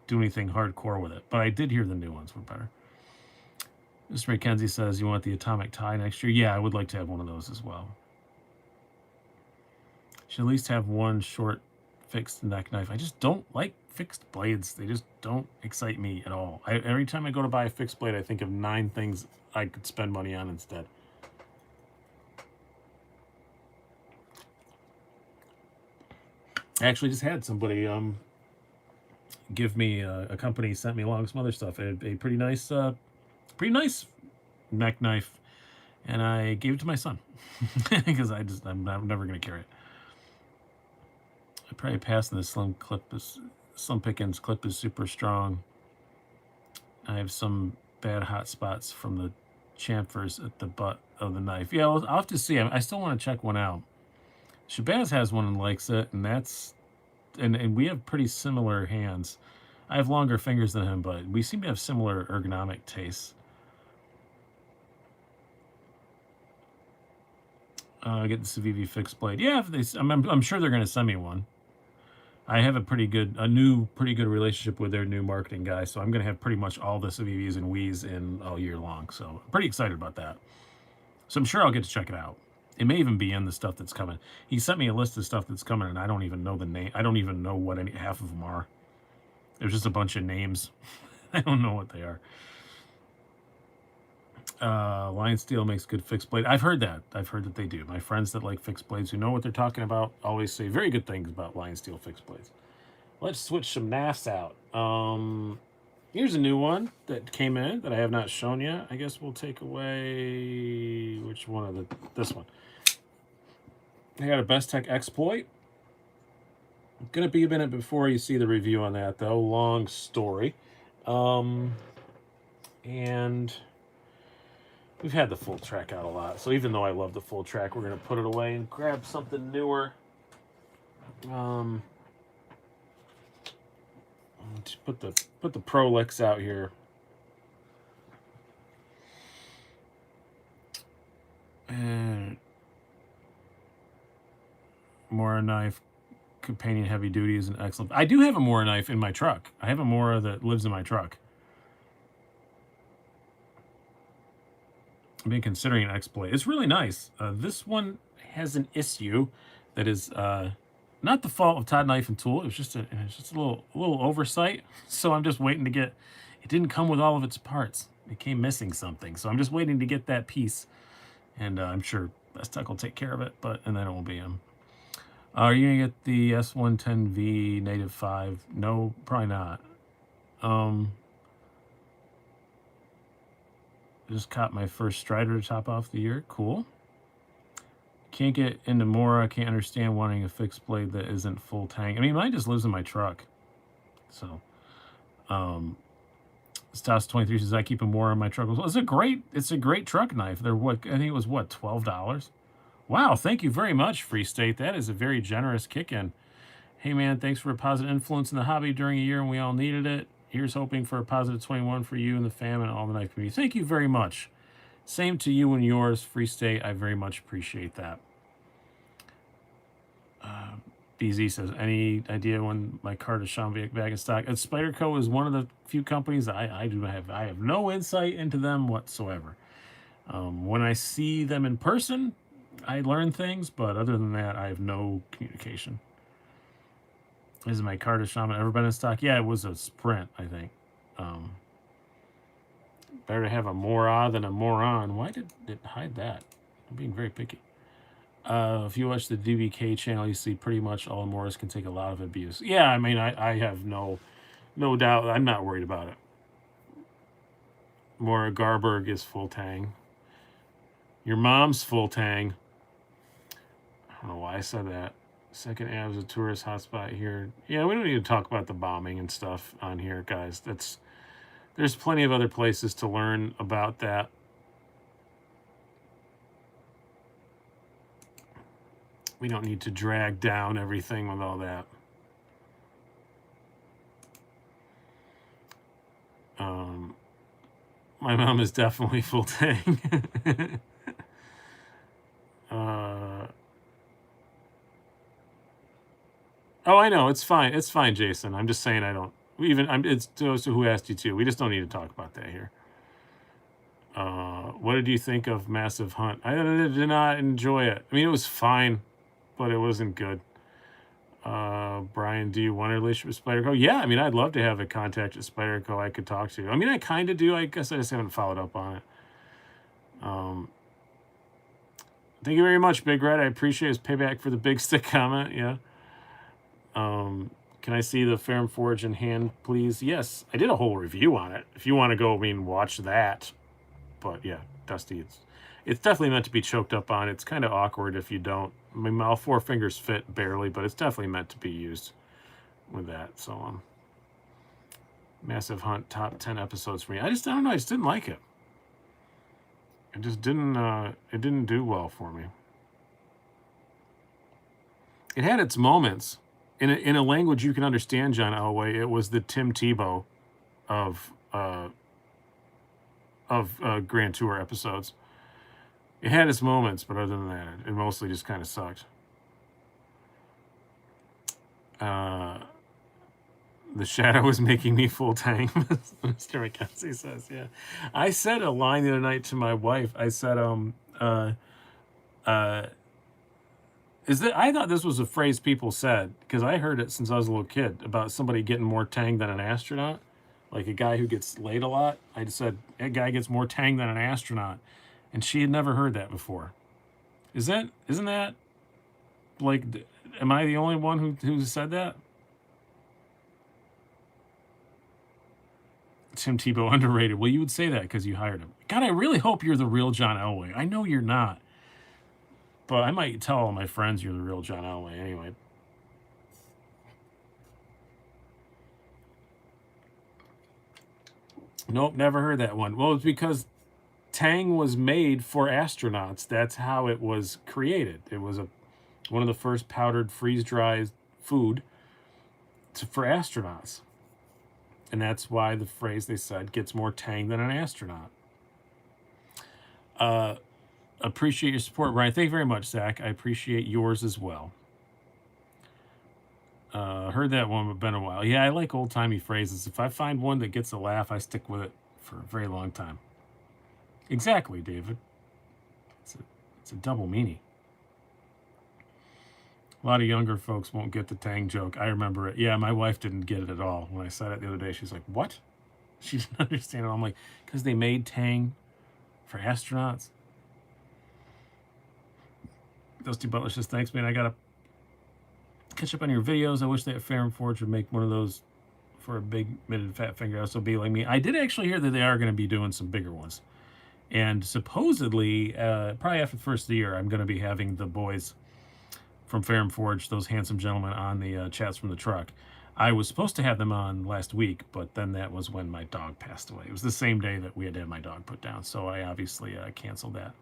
do anything hardcore with it. But I did hear the new ones were better. Mr. McKenzie says, you want the atomic tie next year? Yeah, I would like to have one of those as well. Should at least have one short fixed neck knife. I just don't like fixed blades. They just don't excite me at all. Every time I go to buy a fixed blade, I think of 9 things I could spend money on instead. I actually just had somebody give me a company sent me along some other stuff. A pretty nice neck knife, and I gave it to my son because I'm never gonna carry it. I probably passed in the Slim Pickens clip is super strong. I have some bad hot spots from the chamfers at the butt of the knife. Yeah, I'll have to see. I still want to check one out. Shabazz has one and likes it, and and we have pretty similar hands. I have longer fingers than him, but we seem to have similar ergonomic tastes. Get the Civivi fixed blade. Yeah, I'm sure they're going to send me one. I have a pretty good relationship with their new marketing guy, so I'm going to have pretty much all the Civivis and Wiis in all year long. So I'm pretty excited about that. So I'm sure I'll get to check it out. It may even be in the stuff that's coming. He sent me a list of stuff that's coming, and I don't even know the name. I don't even know what half of them are. There's just a bunch of names. I don't know what they are. Lion Steel makes good fixed blade. I've heard that. I've heard that they do. My friends that like fixed blades, who know what they're talking about, always say very good things about Lion Steel fixed blades. Let's switch some NAFs out. Here's a new one that came in that I have not shown yet. I guess we'll take away which one of this one. I got a Best Tech Exploit. Gonna be a minute before you see the review on that though. Long story. And we've had the full track out a lot, so even though I love the full track, we're gonna put it away and grab something newer. Just put the Prolix out here. And Mora knife, companion heavy duty is an excellent. I do have a Mora knife in my truck. I have a Mora that lives in my truck. I've been considering an X-Blade. It's really nice. This one has an issue that is not the fault of Todd Knife and Tool. It was just a little oversight. So I'm just waiting to get. It didn't come with all of its parts. It came missing something. So I'm just waiting to get that piece, and I'm sure Best Tech will take care of it. And then it won't be him. Are you gonna get the S110V Native 5? No, probably not. Just caught my first Strider to top off the year. Cool. Can't get into Mora. Can't understand wanting a fixed blade that isn't full tang. I mean, mine just lives in my truck. So, Stas 23 says I keep a Mora in my truck. It's a great truck knife. They're what I think it was what $12. Wow, thank you very much, Free State. That is a very generous kick-in. Hey man, thanks for a positive influence in the hobby during a year when we all needed it. Here's hoping for a positive 21 for you and the fam and all the knife community. Thank you very much. Same to you and yours, Free State. I very much appreciate that. BZ says, any idea when my card is back in stock? Spyderco is one of the few companies that I have no insight into them whatsoever. When I see them in person, I learn things, but other than that, I have no communication. Is my Carter Shaman ever been in stock? Yeah, it was a Sprint, I think. Better to have a Mora than a moron. Why did it hide that? I'm being very picky. If you watch the DBK channel, you see pretty much all Moras can take a lot of abuse. Yeah, I mean, I have no doubt. I'm not worried about it. Mora Garberg is full tang. Your mom's full tang. I don't know why I said that. Second Ave is a tourist hotspot here. Yeah, we don't need to talk about the bombing and stuff on here, guys. There's plenty of other places to learn about that. We don't need to drag down everything with all that. My mom is definitely full tang. Oh, I know. It's fine. It's fine, Jason. I'm just saying I don't. It's those who asked you to. We just don't need to talk about that here. What did you think of Massive Hunt? I did not enjoy it. I mean, it was fine, but it wasn't good. Brian, do you want a relationship with Spyderco? Yeah, I mean, I'd love to have a contact at Spyderco I could talk to. I mean, I kind of do. I guess I just haven't followed up on it. Thank you very much, Big Red. I appreciate his payback for the big stick comment. Yeah. Can I see the Ferrum Forge in hand, please? Yes, I did a whole review on it. If you want to go, watch that. But yeah, Dusty, it's definitely meant to be choked up on. It's kind of awkward if you don't. I mean, all four fingers fit barely, but it's definitely meant to be used with that. So, Massive Hunt, top 10 episodes for me. I don't know. I just didn't like it. It just didn't. It didn't do well for me. It had its moments. In a language you can understand, John Elway, it was the Tim Tebow of Grand Tour episodes. It had its moments, but other than that, it mostly just kind of sucked. The shadow is making me full tang, Mr. McKenzie says. Yeah, I said a line the other night to my wife. I said, I thought this was a phrase people said, because I heard it since I was a little kid, about somebody getting more tang than an astronaut. Like a guy who gets laid a lot. I just said, a guy gets more tang than an astronaut. And she had never heard that before. Isn't that, like, am I the only one who said that? Tim Tebow underrated. Well, you would say that because you hired him. God, I really hope you're the real John Elway. I know you're not. But I might tell all my friends you're the real John Elway anyway. Nope, never heard that one. Well, it's because tang was made for astronauts. That's how it was created. It was one of the first powdered freeze-dried food for astronauts. And that's why the phrase they said gets more tang than an astronaut. Appreciate your support, Brian. Thank you very much, Zach. I appreciate yours as well. Heard that one, but been a while. Yeah, I like old-timey phrases. If I find one that gets a laugh, I stick with it for a very long time. Exactly, David. It's a double meaning. A lot of younger folks won't get the Tang joke. I remember it. Yeah, my wife didn't get it at all. When I said it the other day, she's like, what? She didn't understand it. I'm like, because they made Tang for astronauts. Dusty Butler says, thanks, man. I got to catch up on your videos. I wish that Fair & Forge would make one of those for a big mitted fat finger SOB like me. I did actually hear that they are going to be doing some bigger ones. And supposedly, probably after the first of the year, I'm going to be having the boys from Fair & Forge, those handsome gentlemen, on the Chats from the Truck. I was supposed to have them on last week, but then that was when my dog passed away. It was the same day that we had to have my dog put down, so I obviously canceled that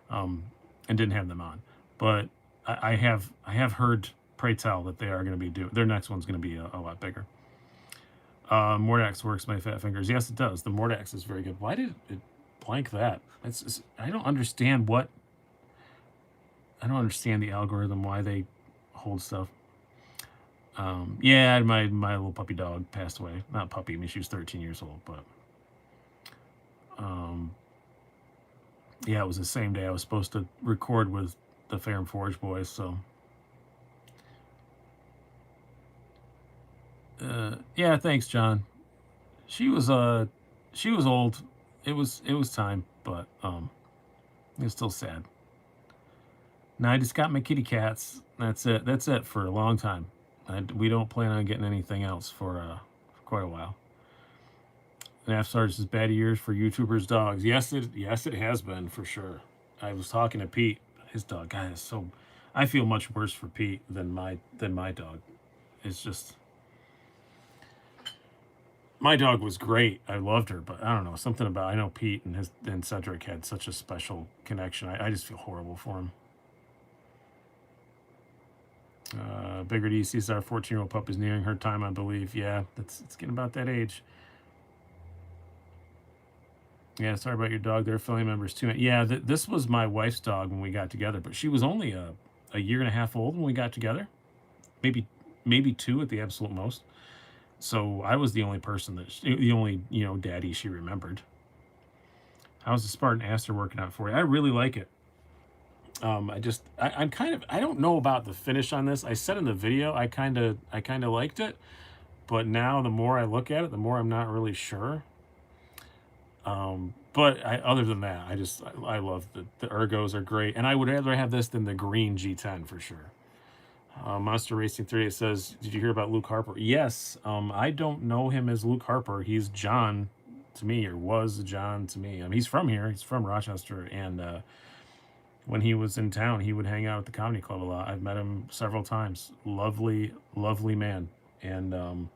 and didn't have them on. But I have heard, pray tell, that they are going to be doing, their next one's going to be a lot bigger. Mordax works my fat fingers. Yes, it does. The Mordax is very good. Why did it blank that? I don't understand what. I don't understand the algorithm, why they hold stuff. Yeah, my little puppy dog passed away. Not puppy, I mean, she was 13 years old, but yeah, it was the same day I was supposed to record with the Fair & Forge boys, so yeah, thanks, John. She was old. It was time, but it was still sad. Now I just got my kitty cats. That's it. That's it for a long time. We don't plan on getting anything else for quite a while. And Afsarge says, bad years for YouTubers' dogs. Yes, it has been for sure. I was talking to Pete, his dog. God, is so. I feel much worse for Pete than my dog. It's just. My dog was great. I loved her, but I don't know, something about, I know Pete and Cedric had such a special connection. I just feel horrible for him. Bigger DC's our 14-year-old pup is nearing her time, I believe. Yeah, it's getting about that age. Yeah, sorry about your dog. They're family members too. Yeah, this was my wife's dog when we got together, but she was only a year and a half old when we got together. Maybe 2 at the absolute most. So I was the only person the only daddy she remembered. How's the Spartan Aster working out for you? I really like it. I'm kind of, I don't know about the finish on this. I said in the video I kind of liked it, but now the more I look at it, the more I'm not really sure. But other than that, I love the ergos are great, and I would rather have this than the green G10 for sure. Monster Racing 38 says, did you hear about Luke Harper? Yes. I don't know him as Luke Harper. He's John to me, or was John to me. He's from here. He's from Rochester, and when he was in town, he would hang out at the comedy club a lot. I've met him several times. Lovely, lovely man. And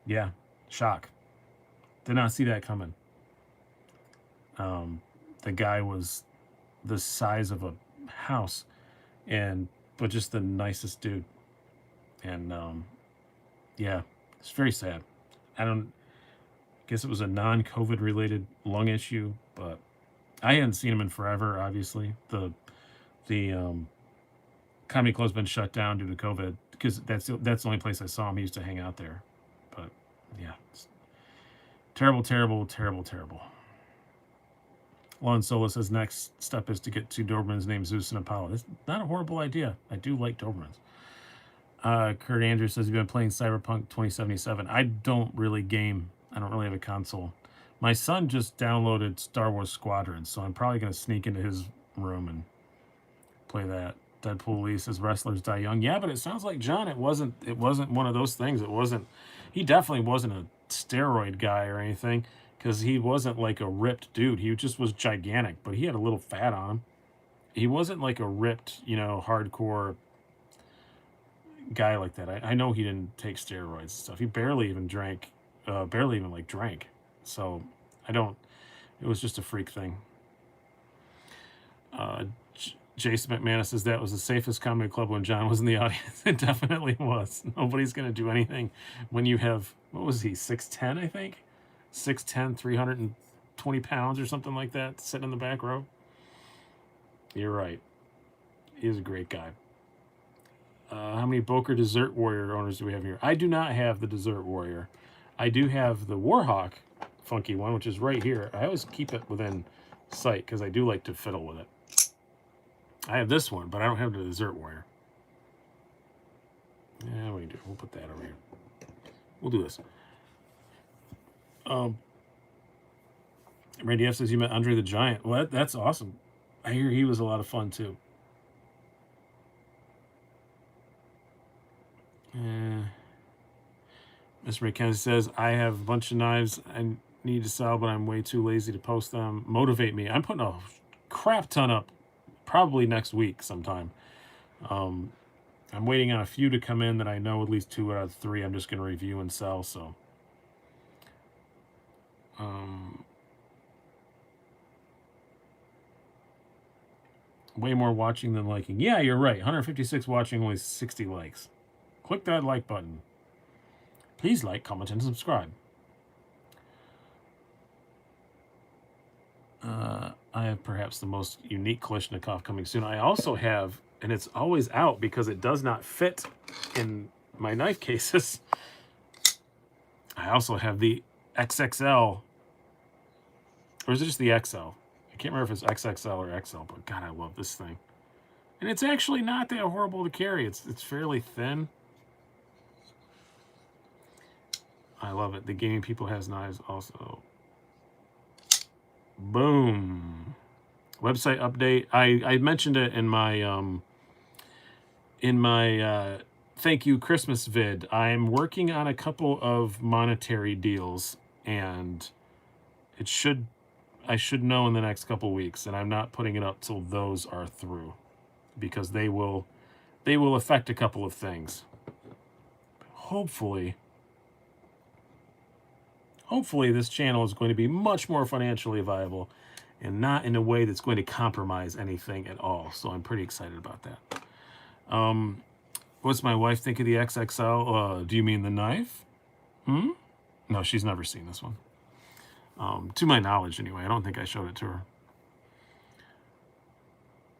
yeah, shock. Did not see that coming. The guy was the size of a house, but just the nicest dude. And yeah, it's very sad. I guess it was a non-COVID related lung issue, but I hadn't seen him in forever, obviously. The comedy club's been shut down due to COVID, because that's the only place I saw him. He used to hang out there. But yeah, it's terrible, terrible, terrible, terrible. Lon Solo says next step is to get 2 Dobermans named Zeus and Apollo. It's not a horrible idea. I do like Dobermans. Kurt Andrews says, you've been playing Cyberpunk 2077. I don't really game. I don't really have a console. My son just downloaded Star Wars Squadrons, so I'm probably going to sneak into his room and play that. Deadpool Lee says, wrestlers die young. Yeah, but it sounds like, John, it wasn't one of those things. He definitely wasn't a steroid guy or anything, because he wasn't like a ripped dude. He just was gigantic, but he had a little fat on him. He wasn't like a ripped, hardcore guy like that. I know he didn't take steroids and stuff. He barely even drank. So it was just a freak thing. Jason McManus says that was the safest comedy club when John was in the audience. It definitely was. Nobody's going to do anything when you have, what was he, 6'10", I think? 6'10", 320 pounds or something like that, sitting in the back row. You're right. He's a great guy. How many Boker Desert Warrior owners do we have here? I do not have the Desert Warrior. I do have the Warhawk funky one, which is right here. I always keep it within site because I do like to fiddle with it. I have this one, but I don't have the dessert wire. Yeah, we do. We'll put that over here. We'll do this. Randy F says you met Andre the Giant. Well, that's awesome. I hear he was a lot of fun too. Mr. McKenzie says, I have a bunch of knives I need to sell, but I'm way too lazy to post them. Motivate me. I'm putting a crap ton up probably next week sometime. I'm waiting on a few to come in that I know at least 2 out of 3 I'm just going to review and sell. So, way more watching than liking. Yeah, you're right. 156 watching, only 60 likes. Click that like button. Please like, comment, and subscribe. I have perhaps the most unique Kalashnikov coming soon. I also have, and it's always out because it does not fit in my knife cases. I also have the XXL, or is it just the XL? I can't remember if it's XXL or XL, but God, I love this thing. And it's actually not that horrible to carry. It's fairly thin. I love it. The Gaming People has knives also. Boom. Website update. I mentioned it in my thank you Christmas vid. I'm working on a couple of monetary deals, and I should know in the next couple weeks, and I'm not putting it up till those are through because they will affect a couple of things. Hopefully this channel is going to be much more financially viable and not in a way that's going to compromise anything at all. So I'm pretty excited about that. What's my wife think of the XXL? Do you mean the knife? No, she's never seen this one. To my knowledge, anyway. I don't think I showed it to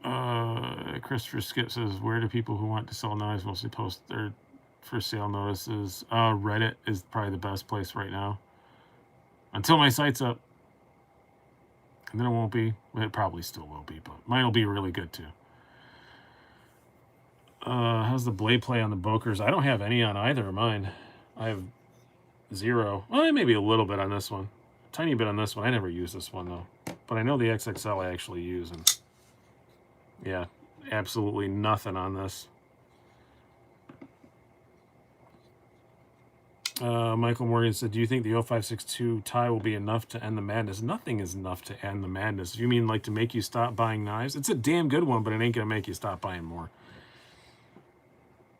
her. Christopher Skip says, where do people who want to sell knives mostly post their for sale notices? Reddit is probably the best place right now. Until my site's up. And then it won't be. It probably still will be, but mine will be really good too. How's the blade play on the Bokers? I don't have any on either of mine. I have 0. Well, maybe a little bit on this one. A tiny bit on this one. I never use this one though. But I know the XXL I actually use. And yeah, absolutely nothing on this. Michael Morgan said, do you think the 0562 tie will be enough to end the madness? Nothing is enough to end the madness. If you mean like to make you stop buying knives, it's a damn good one, but it ain't going to make you stop buying more.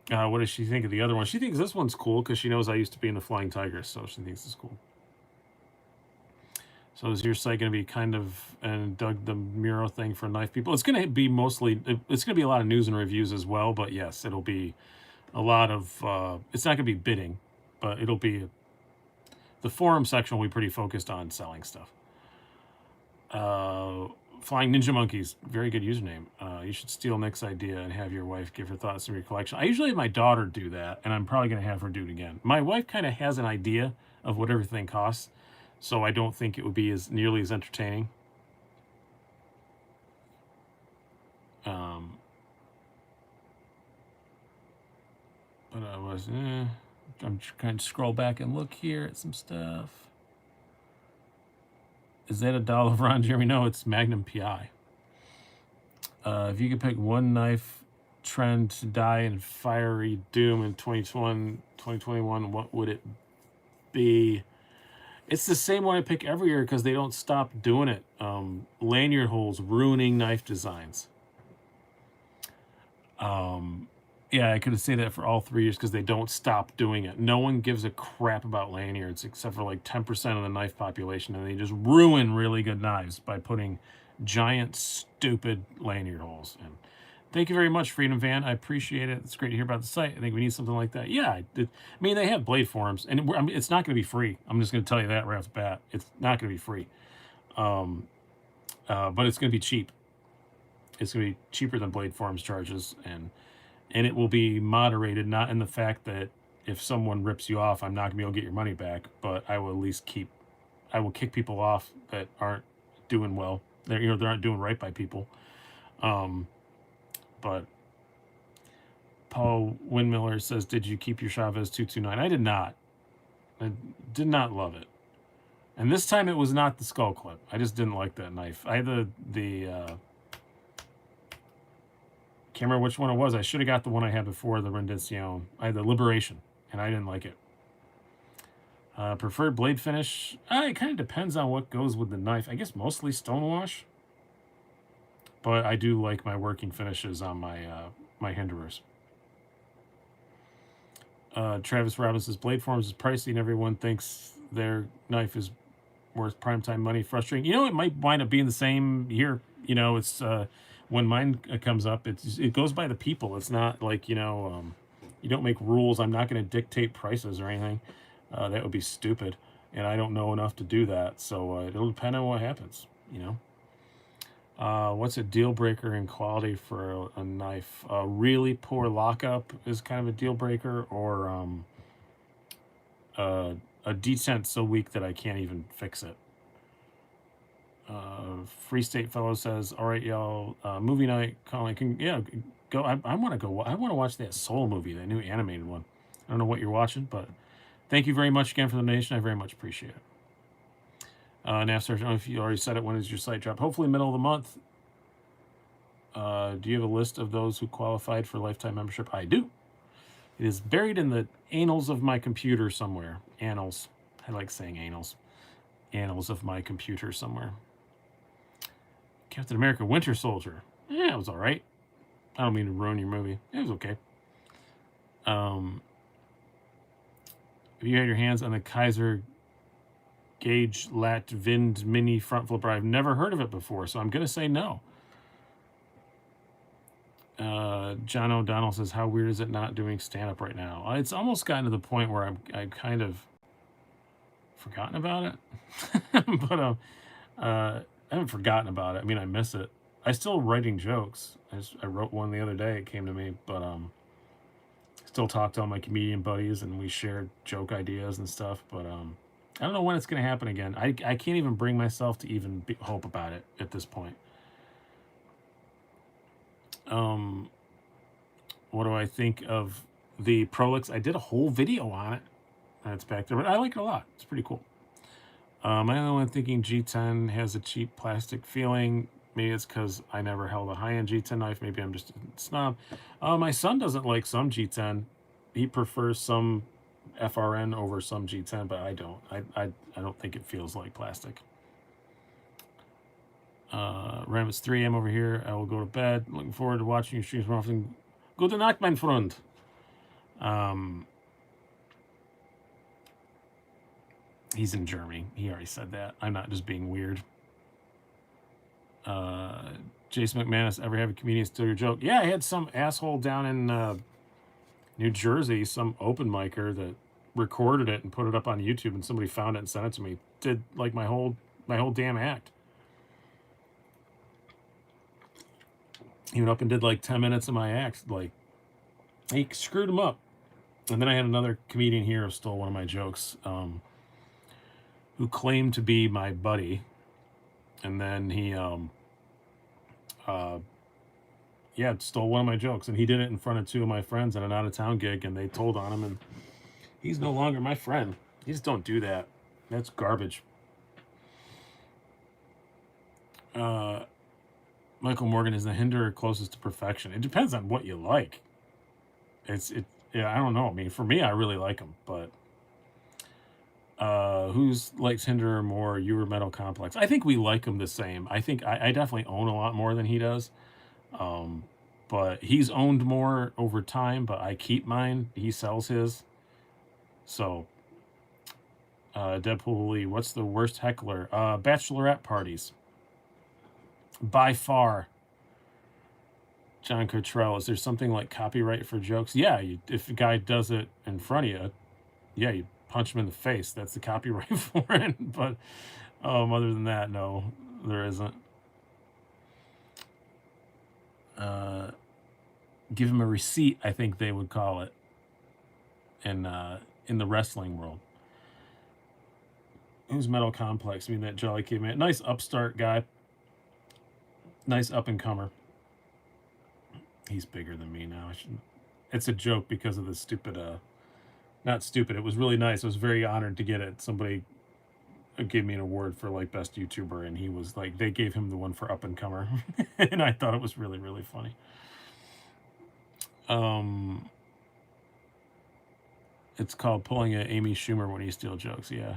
What does she think of the other one? She thinks this one's cool because she knows I used to be in the Flying Tigress, so she thinks it's cool. So is your site going to be kind of Doug the Muro thing for knife people? It's going to be mostly, it's going to be a lot of news and reviews as well, but yes, it'll be a lot of, it's not going to be bidding. But it'll be, the forum section will be pretty focused on selling stuff. Flying Ninja Monkeys, very good username. You should steal Nick's idea and have your wife give her thoughts on your collection. I usually have my daughter do that, and I'm probably going to have her do it again. My wife kind of has an idea of what everything costs, so I don't think it would be as nearly as entertaining. But I was, I'm trying to scroll back and look here at some stuff. Is that a doll of Ron Jeremy? No, it's Magnum PI. If you could pick one knife trend to die in fiery doom in 2021, what would it be? It's the same one I pick every year because they don't stop doing it. Lanyard holes ruining knife designs. Yeah, I could say that for all 3 years because they don't stop doing it. No one gives a crap about lanyards except for like 10% of the knife population, and they just ruin really good knives by putting giant, stupid lanyard holes in. Thank you very much, Freedom Van. I appreciate it. It's great to hear about the site. I think we need something like that. Yeah, I mean, they have blade forums, and it's not going to be free. I'm just going to tell you that right off the bat. It's not going to be free. But it's going to be cheap. It's going to be cheaper than blade forums charges, and it will be moderated, not in the fact that if someone rips you off, I'm not going to be able to get your money back, but I will at least I will kick people off that aren't doing well they're not doing right by people. But Paul Windmiller says, "Did you keep your Chavez 229?" I did not. I did not love it. And this time it was not the skull clip. I just didn't like that knife. I had can't remember which one it was. I should have got the one I had before, the Rendition. I had the Liberation, and I didn't like it. Preferred blade finish? It kind of depends on what goes with the knife. I guess mostly stonewash. But I do like my working finishes on my my hinderers. Travis Robbins says, blade forms is pricey and everyone thinks their knife is worth primetime money. Frustrating. You know, it might wind up being the same here. You know, it's when mine comes up, it goes by the people. It's not like, you know, you don't make rules. I'm not going to dictate prices or anything. That would be stupid. And I don't know enough to do that. So it'll depend on what happens, you know. What's a deal breaker in quality for a knife? Really poor lockup is kind of a deal breaker, or a detent so weak that I can't even fix it. Free State Fellow says, "All right, y'all, movie night. Colin, yeah, go. I want to go. I want to watch that Soul movie, that new animated one. I don't know what you're watching, but thank you very much again for the donation. I very much appreciate it." Napster, I don't know if you already said it. When is your site drop? Hopefully middle of the month. Do you have a list of those who qualified for lifetime membership? I do. It is buried in the annals of my computer somewhere. Annals. I like saying annals. Annals of my computer somewhere. Captain America Winter Soldier. Yeah, it was all right. I don't mean to ruin your movie. It was okay. Have you had your hands on the Kaiser Gauge Lat Vind Mini Front Flipper? I've never heard of it before, so I'm going to say no. John O'Donnell says, how weird is it not doing stand-up right now? It's almost gotten to the point where I kind of forgotten about it. But I haven't forgotten about it. I mean, I miss it. I still writing jokes. I wrote one the other day. It came to me, but still talk to all my comedian buddies, and we shared joke ideas and stuff. But I don't know when it's going to happen again. I can't even bring myself to even hope about it at this point. What do I think of the Prolix? I did a whole video on it. That's back there, but I like it a lot. It's pretty cool. I'm the only one thinking G10 has a cheap plastic feeling. Maybe it's because I never held a high-end G10 knife. Maybe I'm just a snob. My son doesn't like some G10. He prefers some FRN over some G10, but I don't. I don't think it feels like plastic. Ram, it's 3 a.m. over here. I will go to bed. Looking forward to watching your streams more often. Gute Nacht, mein Freund. He's in Germany. He already said that. I'm not just being weird. Jason McManus, ever have a comedian steal your joke? Yeah, I had some asshole down in New Jersey, some open micer that recorded it and put it up on YouTube, and somebody found it and sent it to me. Did like my whole damn act. He went up and did like 10 minutes of my act. Like, he screwed him up. And then I had another comedian here who stole one of my jokes, who claimed to be my buddy. And then he, stole one of my jokes. And he did it in front of 2 of my friends at an out-of-town gig, and they told on him. And he's no longer my friend. You just don't do that. That's garbage. Michael Morgan, is the Hinder closest to perfection? It depends on what you like. Yeah, I don't know. I mean, for me, I really like them, but who's likes Hinder more? You or Metal Complex? I think we like them the same. I think I definitely own a lot more than he does. But he's owned more over time, but I keep mine. He sells his. So, Deadpool Lee, what's the worst heckler? Bachelorette parties. By far. John Cottrell, is there something like copyright for jokes? Yeah, if a guy does it in front of you, yeah, you punch him in the face. That's the copyright for it. But other than that, no, there isn't. Give him a receipt, I think they would call it in the wrestling world. Who's Metal Complex? I mean, that Jolly Caveman. Nice upstart guy. Nice up-and-comer. He's bigger than me now. It's a joke because of the stupid, not stupid. It was really nice. I was very honored to get it. Somebody gave me an award for like best YouTuber, and he was like, they gave him the one for up-and-comer. And I thought it was really, really funny. It's called pulling a Amy Schumer when you steal jokes. Yeah.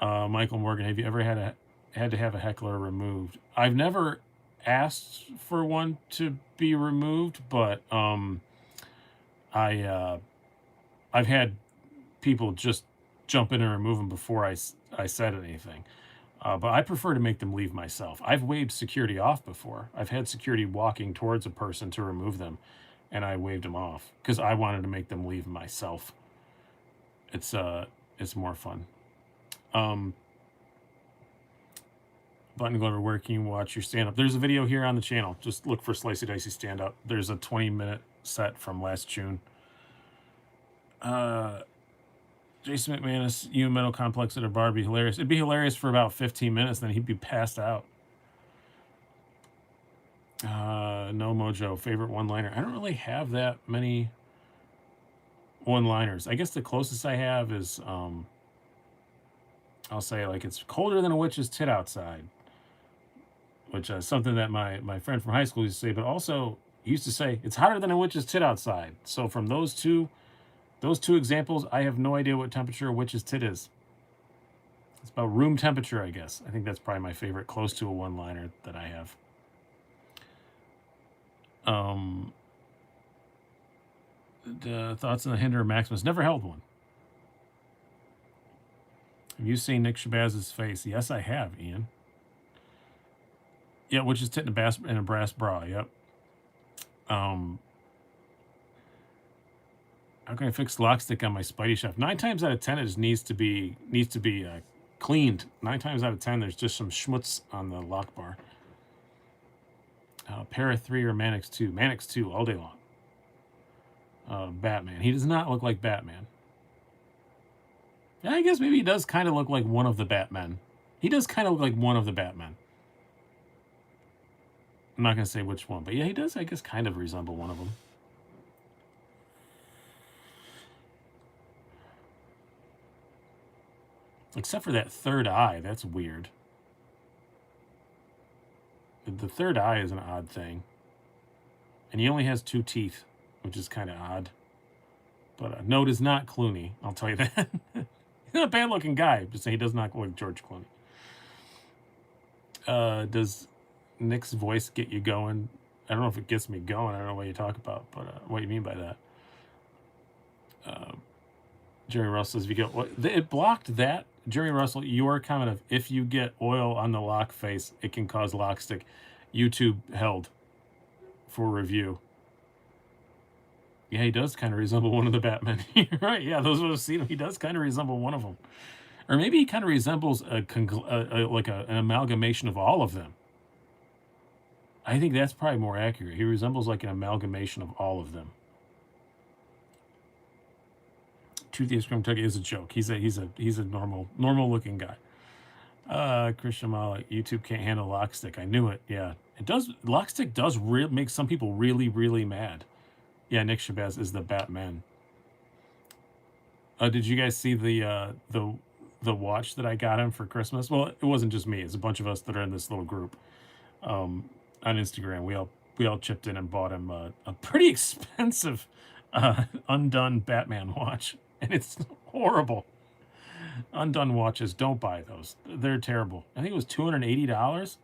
Michael Morgan, have you ever had to have a heckler removed? I've never asked for one to be removed, but I've had people just jump in and remove them before I said anything. But I prefer to make them leave myself. I've waved security off before. I've had security walking towards a person to remove them, and I waved them off because I wanted to make them leave myself. It's more fun. Button Glover, where can you watch your stand-up? There's a video here on the channel. Just look for Slicey Dicey stand-up. There's a 20-minute set from last June. Jason McManus, you Metal Complex at a bar would be hilarious. It'd be hilarious for about 15 minutes, then he'd be passed out. No Mojo, favorite one-liner. I don't really have that many one-liners. I guess the closest I have is, I'll say, like, it's colder than a witch's tit outside, which is something that my friend from high school used to say, but also he used to say, it's hotter than a witch's tit outside. So from those two examples, I have no idea what temperature a witch's tit is. It's about room temperature, I guess. I think that's probably my favorite, close to a one-liner that I have. The thoughts on the Hinder Maximus. Never held one. Have you seen Nick Shabazz's face? Yes, I have, Ian. Yeah, witch's tit in a brass bra. Yep. How can I fix lock stick on my Spidey shaft? 9 times out of 10, it just needs to be cleaned. 9 times out of 10, there's just some schmutz on the lock bar. Para 3 or Mannix 2? Mannix 2 all day long. Batman. He does not look like Batman. Yeah, I guess maybe he does kind of look like one of the Batmen. He does kind of look like one of the Batmen. I'm not going to say which one, but yeah, he does, I guess, kind of resemble one of them. Except for that third eye. That's weird. The third eye is an odd thing. And he only has 2 teeth, which is kind of odd. But no, it is not Clooney. I'll tell you that. He's not a bad-looking guy. Just saying he does not look like George Clooney. Does Nick's voice get you going? I don't know if it gets me going. I don't know what you talk about, but what you mean by that. Jerry Russell says, if you get it blocked that. Jerry Russell, your comment of if you get oil on the lock face, it can cause lock stick. YouTube held for review. Yeah, he does kind of resemble one of the Batmen. You're right. Yeah, those who have seen him, he does kind of resemble one of them. Or maybe he kind of resembles like an amalgamation of all of them. I think that's probably more accurate. He resembles like an amalgamation of all of them. Toothy Scrum Tuggy is a joke. He's a normal looking guy. Christian Malik, YouTube can't handle lockstick. I knew it. Yeah, it does. Lockstick does make some people really, really mad. Yeah, Nick Shabazz is the Batman. Did you guys see the watch that I got him for Christmas? Well, it wasn't just me. It's a bunch of us that are in this little group on Instagram. We all chipped in and bought him a pretty expensive undone Batman watch, and it's horrible. Undone watches, don't buy those. They're terrible. I think it was $280.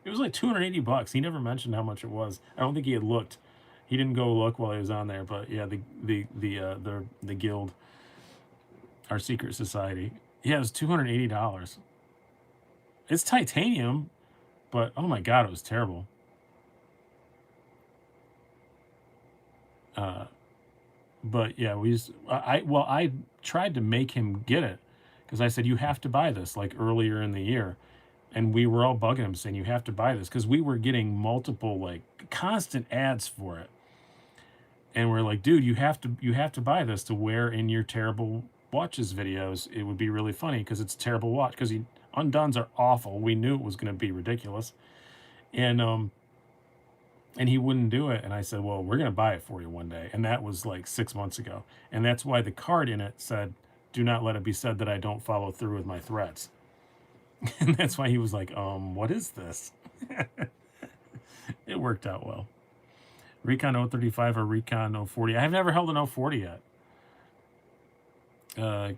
It was like $280. He never mentioned how much it was. I don't think he had looked. He didn't go look while he was on there, but yeah, the guild, our secret society. Yeah, it was $280. It's titanium, but oh my god, it was terrible. But yeah, I tried to make him get it because I said you have to buy this like earlier in the year, and we were all bugging him saying you have to buy this because we were getting multiple like constant ads for it, and we're like, dude, you have to buy this to wear in your terrible watches videos. It would be really funny because it's a terrible watch because undones are awful. We knew it was going to be ridiculous, and And he wouldn't do it. And I said, well, we're going to buy it for you one day. And that was like 6 months ago. And that's why the card in it said, do not let it be said that I don't follow through with my threats. And that's why he was like, what is this? It worked out well. Recon 035 or Recon 040. I've never held an 040 yet.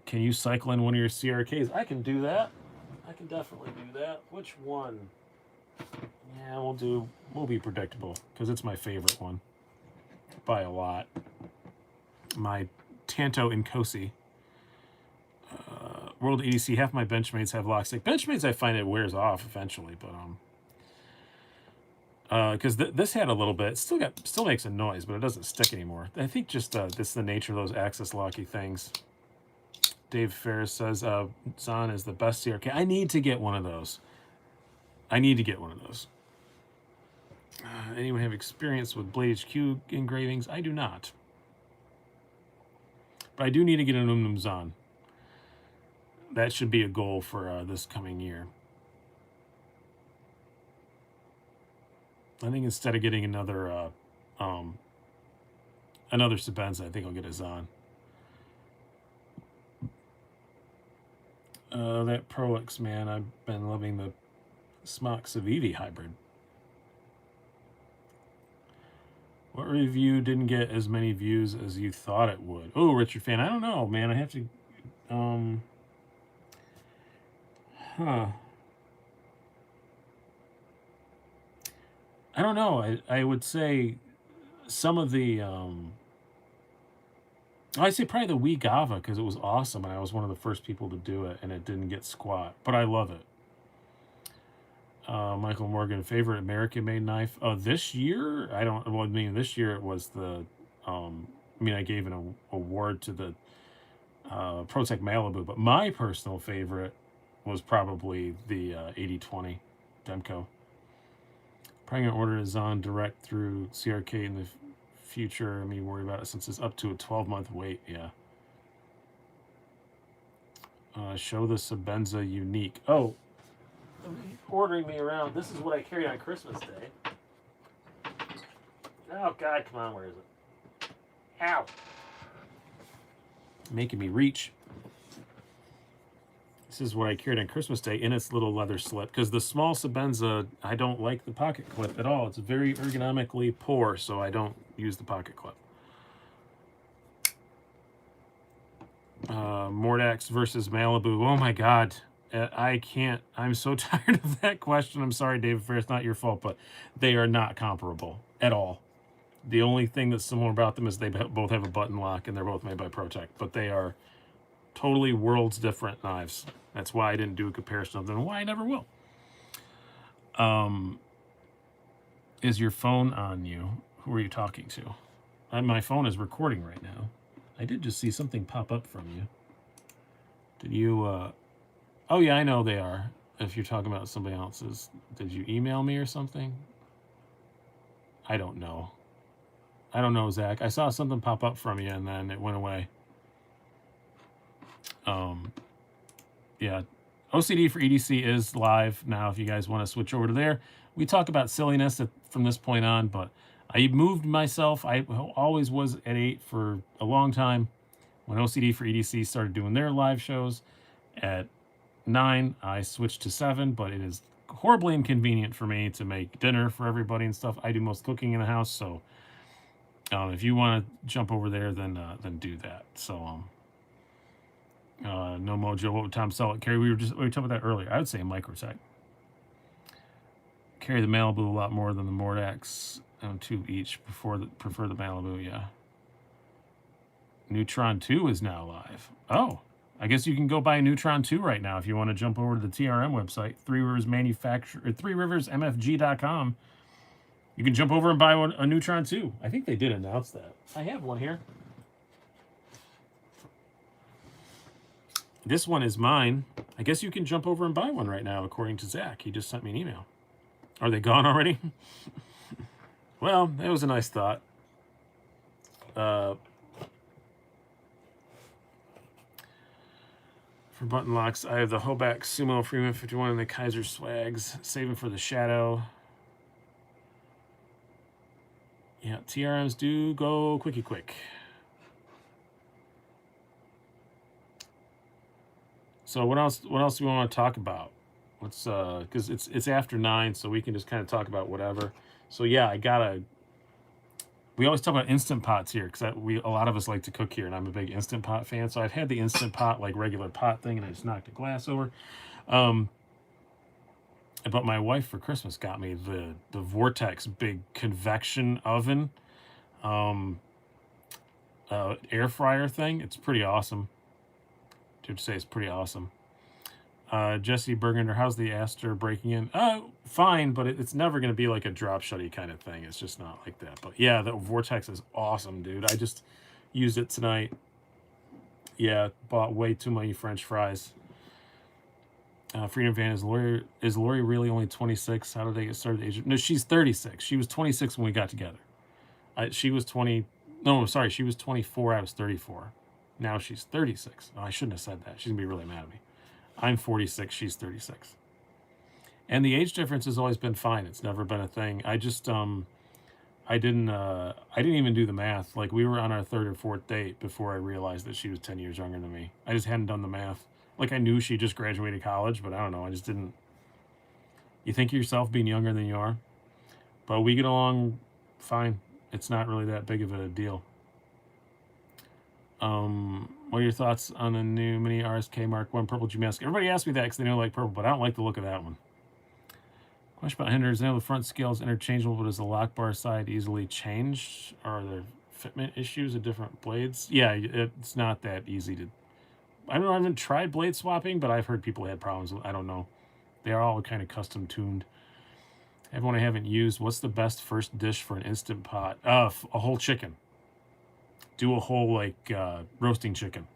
Can you cycle in one of your CRKs? I can do that. I can definitely do that. Which one? Yeah, we'll be predictable because it's my favorite one by a lot. My Tanto Inkosi. World EDC, half my benchmates have lock stick. Benchmates, I find it wears off eventually, but because this had a little bit, still makes a noise, but it doesn't stick anymore. I think just this is the nature of those access locky things. Dave Ferris says Zahn is the best CRK. I need to get one of those. Anyone have experience with Blade HQ engravings? I do not. But I do need to get an Umnum Zahn. That should be a goal for this coming year. I think instead of getting another Sabenza, I think I'll get a Zahn. That Prolix, man, I've been loving the Smock Civivi hybrid. What review didn't get as many views as you thought it would? Oh, Richard Fan, I don't know, man. I have to, I don't know. I would say some of the, I'd say probably the Wii Gava because it was awesome and I was one of the first people to do it and it didn't get squat, but I love it. Michael Morgan, favorite American-made knife? This year? This year it was the, I gave an award to the ProTech Malibu, but my personal favorite was probably the 8020 Demco. Probably gonna order a Zahn direct through CRK in the future. I mean, worry about it since it's up to a 12-month wait. Yeah. Show the Sabenza unique. Oh, ordering me around. This is what I carried on Christmas Day. Oh God, come on, where is it? Ow! Making me reach. This is what I carried on Christmas Day in its little leather slip. Because the small Sabenza, I don't like the pocket clip at all. It's very ergonomically poor, so I don't use the pocket clip. Mordax versus Malibu. Oh my God. I can't. I'm so tired of that question. I'm sorry, David Fair. It's not your fault, but they are not comparable at all. The only thing that's similar about them is they both have a button lock and they're both made by ProTech, but they are totally worlds different knives. That's why I didn't do a comparison of them and why I never will. Is your phone on you? Who are you talking to? My phone is recording right now. I did just see something pop up from you. Did you, oh yeah, I know they are. If you're talking about somebody else's, did you email me or something? I don't know. I don't know, Zach. I saw something pop up from you and then it went away. Yeah. OCD for EDC is live now if you guys want to switch over to there. We talk about silliness from this point on, but I moved myself. I always was at 8 for a long time. When OCD for EDC started doing their live shows at 9, I switched to 7, but it is horribly inconvenient for me to make dinner for everybody and stuff. I do most cooking in the house, so if you want to jump over there, then do that. So no Mojo. What would Tom sell it? Carrie, we were talking about that earlier. I would say Microtech. Carry the Malibu a lot more than the Mordax. 2 each. Prefer the Malibu. Yeah. Neutron 2 is now live. Oh, I guess you can go buy a Neutron 2 right now if you want to jump over to the TRM website, 3riversmfg.com. You can jump over and buy a Neutron 2. I think they did announce that. I have one here. This one is mine. I guess you can jump over and buy one right now, according to Zach. He just sent me an email. Are they gone already? Well, that was a nice thought. For button locks, I have the Hoback Sumo Freeman 51 and the Kaiser Swags. Saving for the Shadow. Yeah, TRMs do go quick. So what else do we want to talk about? Let's because it's after 9, so we can just kind of talk about whatever. So yeah, we always talk about Instant Pots here because a lot of us like to cook here, and I'm a big Instant Pot fan. So I've had the Instant Pot, like regular pot thing, and I just knocked a glass over. But my wife for Christmas got me the Vortex big convection oven, air fryer thing. It's pretty awesome. Dude, say it's pretty awesome. Jesse Bergender, how's the Aster breaking in? Fine, but it's never going to be like a drop shutty kind of thing. It's just not like that. But yeah, the Vortex is awesome, dude. I just used it tonight. Yeah, bought way too many French fries. Freedom Fan, is Lori really only 26? How did they get started? No, she's 36. She was 26 when we got together. She was 20. No, sorry, she was 24. I was 34. Now she's 36. Oh, I shouldn't have said that. She's gonna be really mad at me. I'm 46. She's 36. And the age difference has always been fine. It's never been a thing. I just I didn't even do the math. Like, we were on our 3rd or 4th date before I realized that she was 10 years younger than me. I just hadn't done the math. Like, I knew she just graduated college, but I don't know. I just didn't. You think of yourself being younger than you are, but we get along fine. It's not really that big of a deal. What are your thoughts on the new Mini RSK Mark 1 Purple G-Mask? Everybody asks me that because they don't like purple, but I don't like the look of that one. Question about hinders. Now the front scale is interchangeable, but is the lock bar side easily changed? Or are there fitment issues of different blades? Yeah, it's not that easy to... I haven't tried blade swapping, but I've heard people had problems with. I don't know. They are all kind of custom tuned. Everyone I haven't used. What's the best first dish for an Instant Pot? A whole chicken. Do a whole, like, roasting chicken.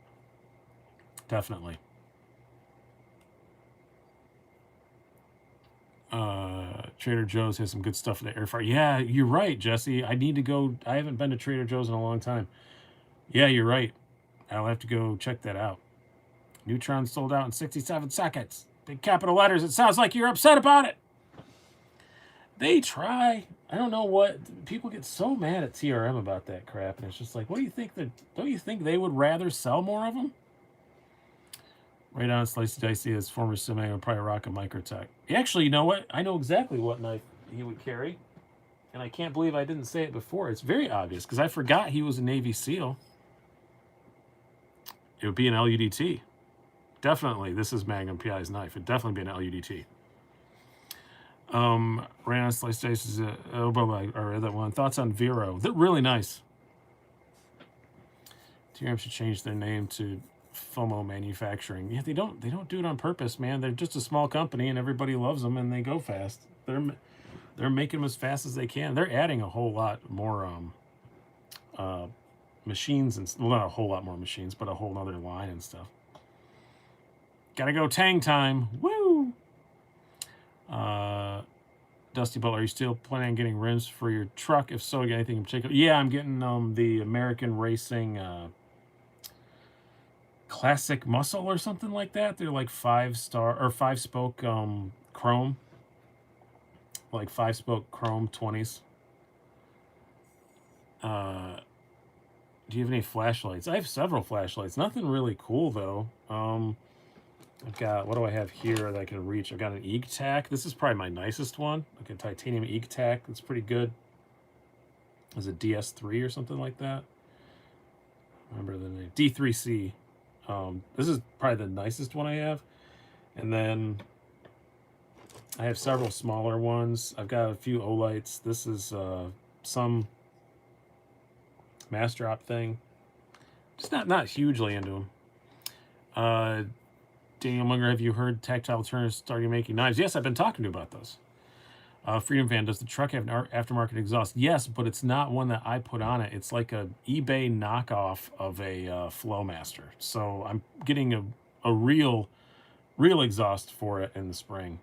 Definitely. Trader Joe's has some good stuff in the air fryer. Yeah, you're right, Jesse. I need to go. I haven't been to Trader Joe's in a long time. Yeah, you're right. I'll have to go check that out. Neutron sold out in 67 seconds. Big capital letters. It sounds like you're upset about it. They try. I don't know what people get so mad at TRM about that crap, and it's just like, what do you think that? Don't you think they would rather sell more of them? Right on, Slicey Dicey, as former Simang would probably rock a Microtech. Actually, you know what? I know exactly what knife he would carry, and I can't believe I didn't say it before. It's very obvious because I forgot he was a Navy SEAL. It would be an LUDT. Definitely, this is Magnum PI's knife. It'd definitely be an LUDT. Right on, Slicey Dicey, I read that one. Thoughts on Vero? They're really nice. TRM should change their name to FOMO Manufacturing. Yeah, they don't do it on purpose, man. They're just a small company, and everybody loves them, and they go fast. They're making them as fast as they can. They're adding a whole lot more machines, and well, not a whole lot more machines, but a whole other line and stuff. Gotta go Tang time. Woo! Dusty Butler, are you still planning on getting rims for your truck? If so, anything in particular? Yeah, I'm getting the American Racing Classic Muscle or something like that. They're like 5-star or 5-spoke chrome, like 5-spoke chrome 20s. Do you have any flashlights? I have several flashlights. Nothing really cool though. I've got, what do I have here that I can reach? I've got an EGTAC. This is probably my nicest one. Like a titanium EGTAC. That's pretty good. Is it DS3 or something like that? Remember the name? D3C. This is probably the nicest one I have. And then I have several smaller ones. I've got a few Olights. This is some master op thing. Just not hugely into them. Daniel Munger, have you heard Tactile Turners starting making knives? Yes, I've been talking to you about those. Freedom Fan, does the truck have an aftermarket exhaust? Yes, but it's not one that I put on it. It's like a eBay knockoff of a Flowmaster. So I'm getting a real exhaust for it in the spring.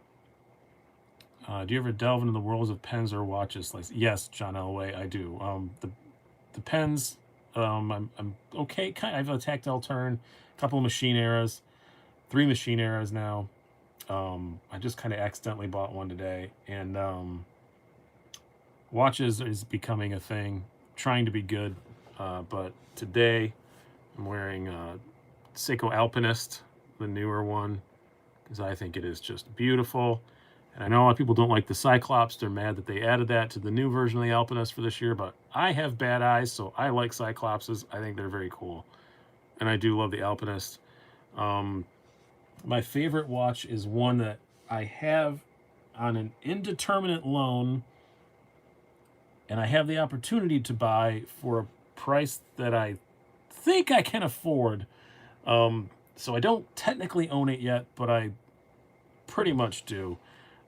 Do you ever delve into the worlds of pens or watches? Like, yes, John Elway, I do. The pens, I'm okay. I have a Tactile Turn, a couple of Machine Eras, 3 Machine Eras now. I just kind of accidentally bought one today, and Watches is becoming a thing, trying to be good. But today I'm wearing Seiko Alpinist, the newer one, because I think it is just beautiful. And I know a lot of people don't like the Cyclops. They're mad that they added that to the new version of the Alpinist for this year, but I have bad eyes, so I like Cyclopses. I think they're very cool. And I do love the Alpinist. My favorite watch is one that I have on an indeterminate loan, and I have the opportunity to buy for a price that I think I can afford. So I don't technically own it yet, but I pretty much do.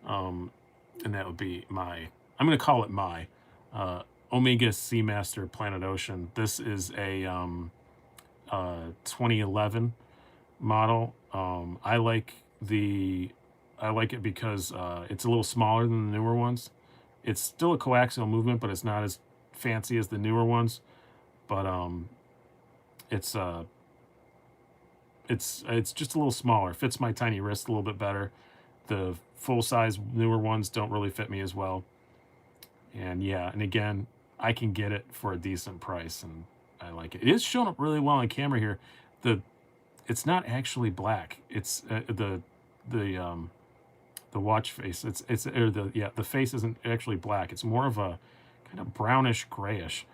And that would be I'm going to call it my Omega Seamaster Planet Ocean. This is a 2011 model. I like it because it's a little smaller than the newer ones. It's still a coaxial movement, but it's not as fancy as the newer ones. But it's just a little smaller. Fits my tiny wrist a little bit better. The full-size newer ones don't really fit me as well. And yeah, and again, I can get it for a decent price, and I like it. It is showing up really well on camera here. It's not actually black. It's the watch face. The face isn't actually black. It's more of a kind of brownish grayish,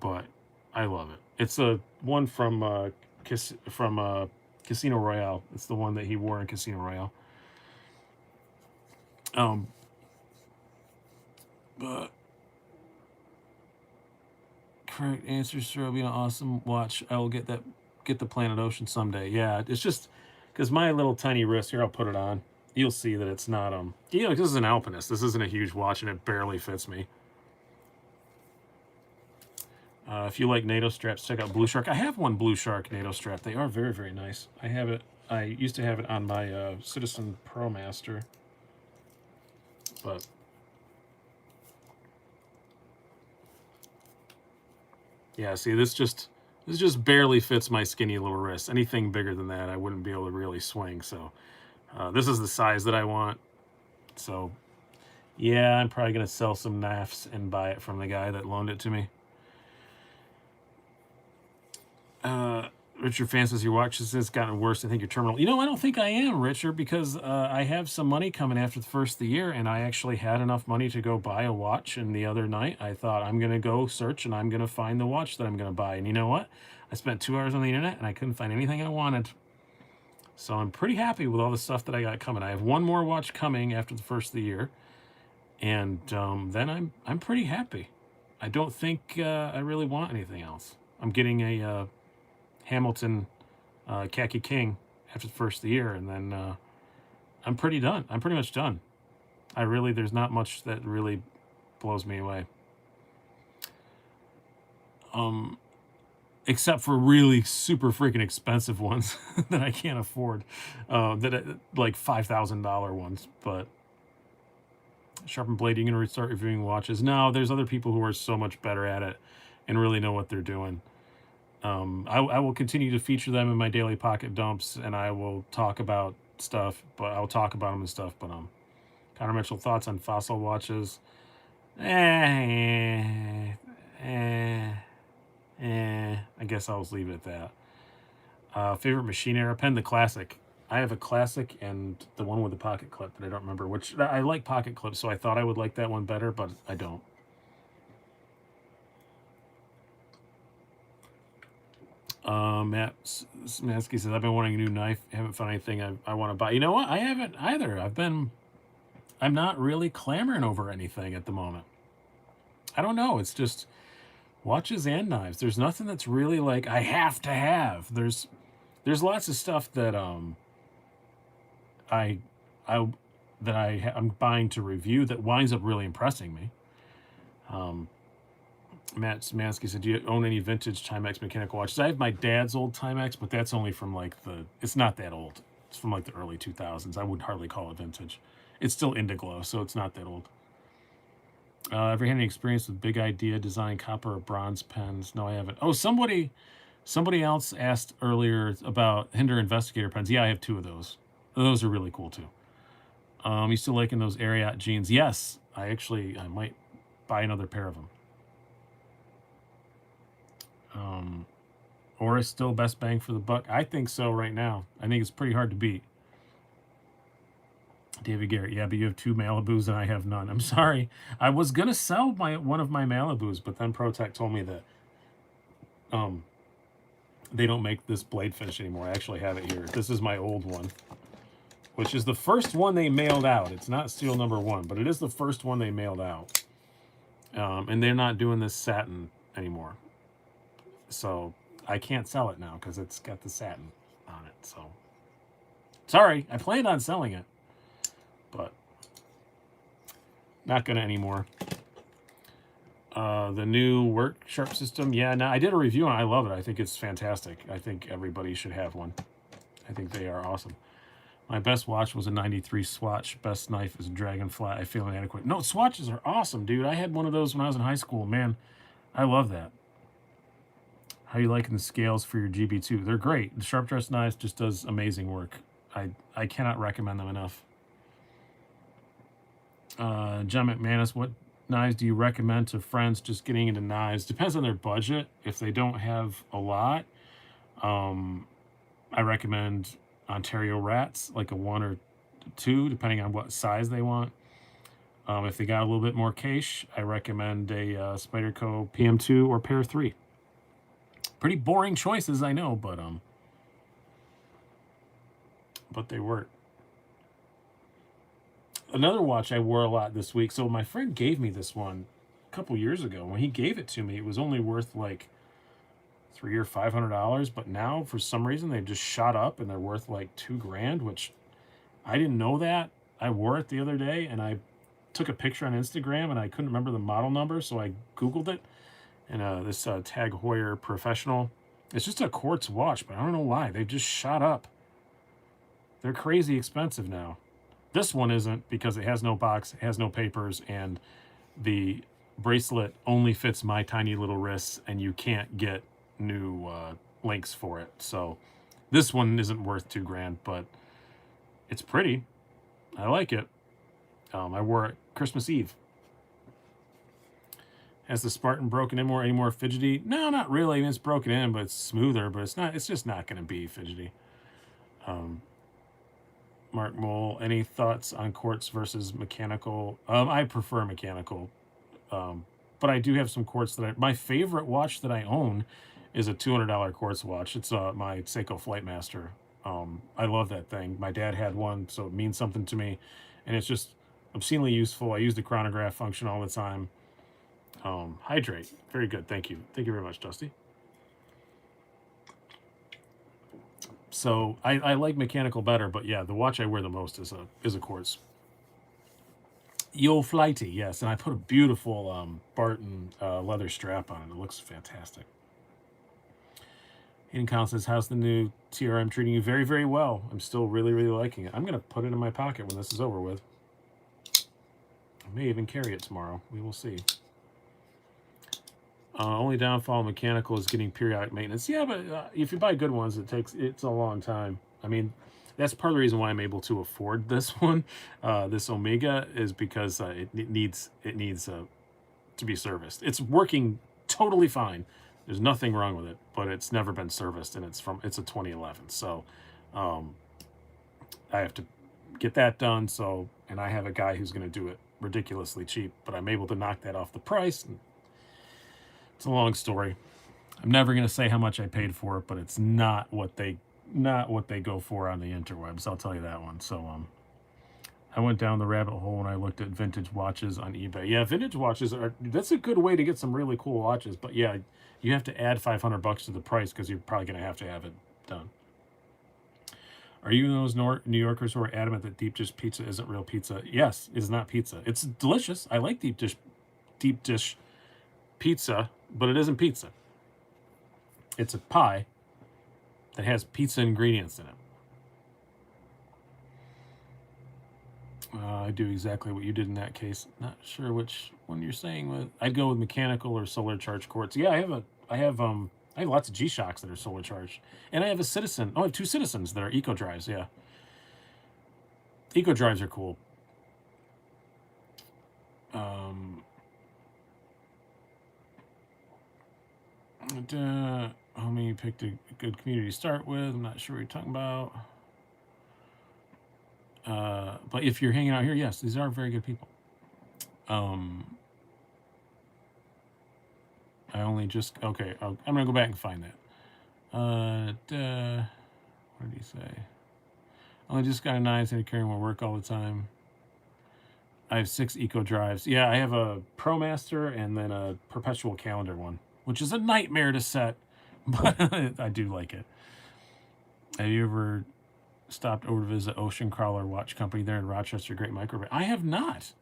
but I love it. It's a one from Casino Royale. It's the one that he wore in Casino Royale. But correct answer, sir. It'll be an awesome watch. I will get the Planet Ocean someday. Yeah, it's just because my little tiny wrist here. I'll put it on. You'll see that it's not this is an Alpinist. This isn't a huge watch, and it barely fits me. If you like NATO straps, check out Blue Shark. I have one Blue Shark NATO strap. They are very, very nice. I have it. I used to have it on my Citizen Pro Master, but yeah, see, this just barely fits my skinny little wrist. Anything bigger than that, I wouldn't be able to really swing. So this is the size that I want. So yeah, I'm probably gonna sell some NAFs and buy it from the guy that loaned it to me. Richard Fan says your watch has gotten worse. I think your terminal. I don't think I am, Richard, because I have some money coming after the first of the year, and I actually had enough money to go buy a watch. And the other night, I thought I'm going to go search and I'm going to find the watch that I'm going to buy. And you know what? I spent 2 hours on the internet and I couldn't find anything I wanted. So I'm pretty happy with all the stuff that I got coming. I have one more watch coming after the first of the year, and then I'm pretty happy. I don't think I really want anything else. I'm getting a Hamilton Khaki King after the first of the year, and then I'm pretty done. I'm pretty much done. There's not much that really blows me away. Except for really super freaking expensive ones that I can't afford, like $5,000 ones. But Sharpen Blade, you're going to start reviewing watches? No, there's other people who are so much better at it and really know what they're doing. I will continue to feature them in my daily pocket dumps, and I will talk about stuff, but I'll talk about them and stuff. But Connor Mitchell, thoughts on Fossil watches? I guess I'll just leave it at that. Favorite machine era pen? The Classic. I have a Classic and the one with the pocket clip, but I don't remember which. I like pocket clips, so I thought I would like that one better, but I don't. Matt Smansky says, I've been wanting a new knife. Haven't found anything I want to buy. You know what? I haven't either. I'm not really clamoring over anything at the moment. I don't know. It's just watches and knives. There's nothing that's really like I have to have. There's lots of stuff that I'm buying to review that winds up really impressing me. Matt Smansky said, do you own any vintage Timex mechanical watches? I have my dad's old Timex, but that's only from it's not that old. It's from like the early 2000s. I would hardly call it vintage. It's still Indiglo, so it's not that old. Ever had any experience with Big Idea designing copper or bronze pens? No, I haven't. Oh, somebody else asked earlier about Hinder Investigator pens. Yeah, I have 2 of those. Those are really cool too. You still liking those Ariat jeans? Yes, I might buy another pair of them. Or is still best bang for the buck? I think so right now. I think it's pretty hard to beat. David Garrett, yeah, but you have 2 Malibus and I have none. I'm sorry. I was gonna sell one of my Malibus, but then ProTech told me that they don't make this blade finish anymore. I actually have it here. This is my old one, which is the first one they mailed out. It's not steel number 1, but it is the first one they mailed out. And they're not doing this satin anymore. So I can't sell it now because it's got the satin on it. So sorry, I planned on selling it, but not gonna anymore. The new work sharp system, yeah. Now I did a review on it. I love it. I think it's fantastic. I think everybody should have one. I think they are awesome. My best watch was a 93 Swatch. Best knife is a Dragonfly. I feel inadequate. No, Swatches are awesome, dude. I had one of those when I was in high school. Man, I love that. How you liking the scales for your GB2? They're great. The Sharp Dress Knives just does amazing work. I cannot recommend them enough. John McManus, what knives do you recommend to friends just getting into knives? Depends on their budget. If they don't have a lot, I recommend Ontario Rats, like a 1 or 2, depending on what size they want. If they got a little bit more cache, I recommend a Spyderco PM2 or Pair 3. Pretty boring choices, I know, but they work. Another watch I wore a lot this week. So my friend gave me this one a couple years ago. When he gave it to me, it was only worth like $300 or $500. But now, for some reason, they've just shot up and they're worth like $2,000, which I didn't know that. I wore it the other day and I took a picture on Instagram and I couldn't remember the model number, so I Googled it. And this Tag Heuer Professional. It's just a quartz watch, but I don't know why. They've just shot up. They're crazy expensive now. This one isn't because it has no box, it has no papers, and the bracelet only fits my tiny little wrists, and you can't get new links for it. So this one isn't worth $2,000, but it's pretty. I like it. I wore it Christmas Eve. Has the Spartan broken in any more fidgety? No, not really. I mean, it's broken in, but it's smoother. But it's not. It's just not going to be fidgety. Mark Mole, any thoughts on quartz versus mechanical? I prefer mechanical, but I do have some quartz that my favorite watch that I own is a $200 quartz watch. It's my Seiko Flightmaster. I love that thing. My dad had one, so it means something to me, and it's just obscenely useful. I use the chronograph function all the time. Hydrate, very good. Thank you very much, Dusty. So I like mechanical better, but yeah, the watch I wear the most is a quartz. Yo Flighty, yes, and I put a beautiful Barton leather strap on it. It looks fantastic. Hayden Collins says, how's the new TRM treating you? Very, very well. I'm still really, really liking it. I'm going to put it in my pocket when this is over with. I may even carry it tomorrow. We will see. Only downfall mechanical is getting periodic maintenance. Yeah, but if you buy good ones, it's a long time. I mean, that's part of the reason why I'm able to afford this one, this Omega, is because it needs to be serviced. It's working totally fine. There's nothing wrong with it, but it's never been serviced, and it's a 2011. So I have to get that done. So, and I have a guy who's going to do it ridiculously cheap, but I'm able to knock that off the price. And it's a long story. I'm never going to say how much I paid for it, but it's not what they go for on the interwebs. I'll tell you that one. So I went down the rabbit hole when I looked at vintage watches on eBay. Yeah, vintage watches that's a good way to get some really cool watches, but yeah, you have to add $500 to the price because you're probably going to have it done. Are you those New Yorkers who are adamant that deep dish pizza isn't real pizza? Yes, it's not pizza. It's delicious. I like deep dish pizza, but it isn't pizza. It's a pie that has pizza ingredients in it. I do exactly what you did in that case. Not sure which one you're saying with. I'd go with mechanical or solar charged quartz. Yeah, I have lots of G-Shocks that are solar charged, and I have a Citizen. Oh, I have 2 Citizens that are eco drives. Yeah, eco drives are cool. Homie picked a good community to start with. I'm not sure what you're talking about. But if you're hanging out here, yes, these are very good people. I only just, okay, I'm going to go back and find that. What did he say? I only just got a 9 instead of carrying more work all the time. I have 6 eco drives. Yeah, I have a ProMaster and then a perpetual calendar one, which is a nightmare to set, but I do like it. Have you ever stopped over to visit Ocean Crawler Watch Company there in Rochester? Great micro. I have not.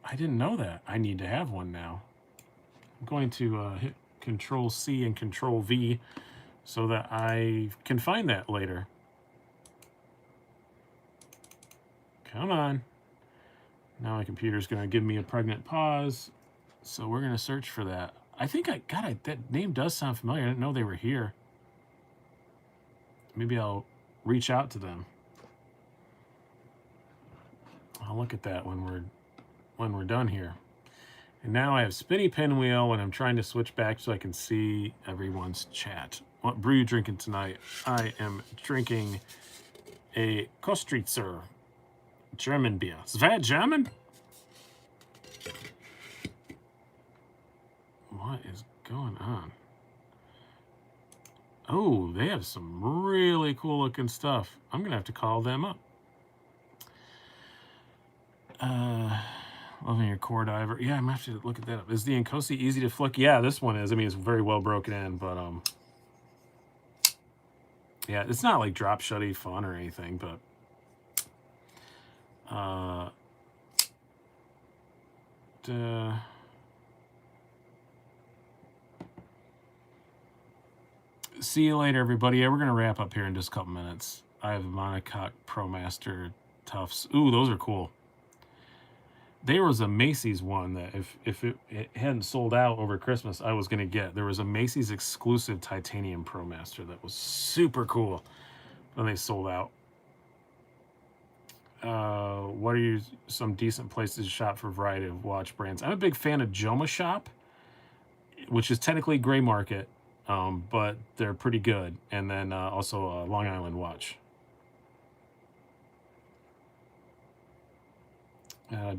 I didn't know that. I need to have one now. I'm going to hit Control C and Control V so that I can find that later. Come on. Now my computer's going to give me a pregnant pause, so we're going to search for that. I think that name does sound familiar. I didn't know they were here. Maybe I'll reach out to them. I'll look at that when we're done here. And now I have spinny pinwheel, and I'm trying to switch back so I can see everyone's chat. What brew you drinking tonight? I am drinking a Kostritzer German beer. Is that German? What is going on? Oh, they have some really cool looking stuff. I'm going to have to call them up. Loving your core diver. Yeah, I'm going to have to look at that up. Is the Nkosi easy to flick? Yeah, this one is. I mean, it's very well broken in, but yeah, it's not like drop shutty fun or anything, but see you later, everybody. Yeah, we're going to wrap up here in just a couple minutes. I have Monocoque ProMaster Tufts. Ooh, those are cool. There was a Macy's one that if it hadn't sold out over Christmas, I was going to get. There was a Macy's exclusive titanium ProMaster that was super cool when they sold out. What are some decent places to shop for a variety of watch brands? I'm a big fan of Joma Shop, which is technically gray market, but they're pretty good. And then also Long Island Watch.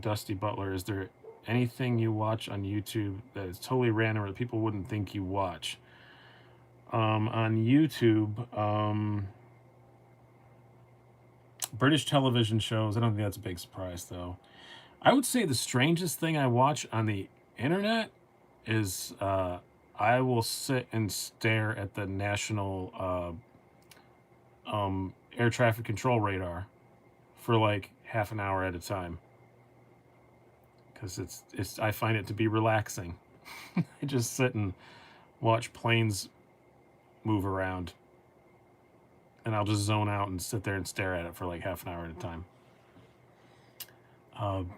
Dusty Butler, is there anything you watch on YouTube that is totally random or that people wouldn't think you watch? On YouTube, British television shows. I don't think that's a big surprise, though. I would say the strangest thing I watch on the internet is I will sit and stare at the national air traffic control radar for like half an hour at a time. Because I find it to be relaxing. I just sit and watch planes move around, and I'll just zone out and sit there and stare at it for like half an hour at a time.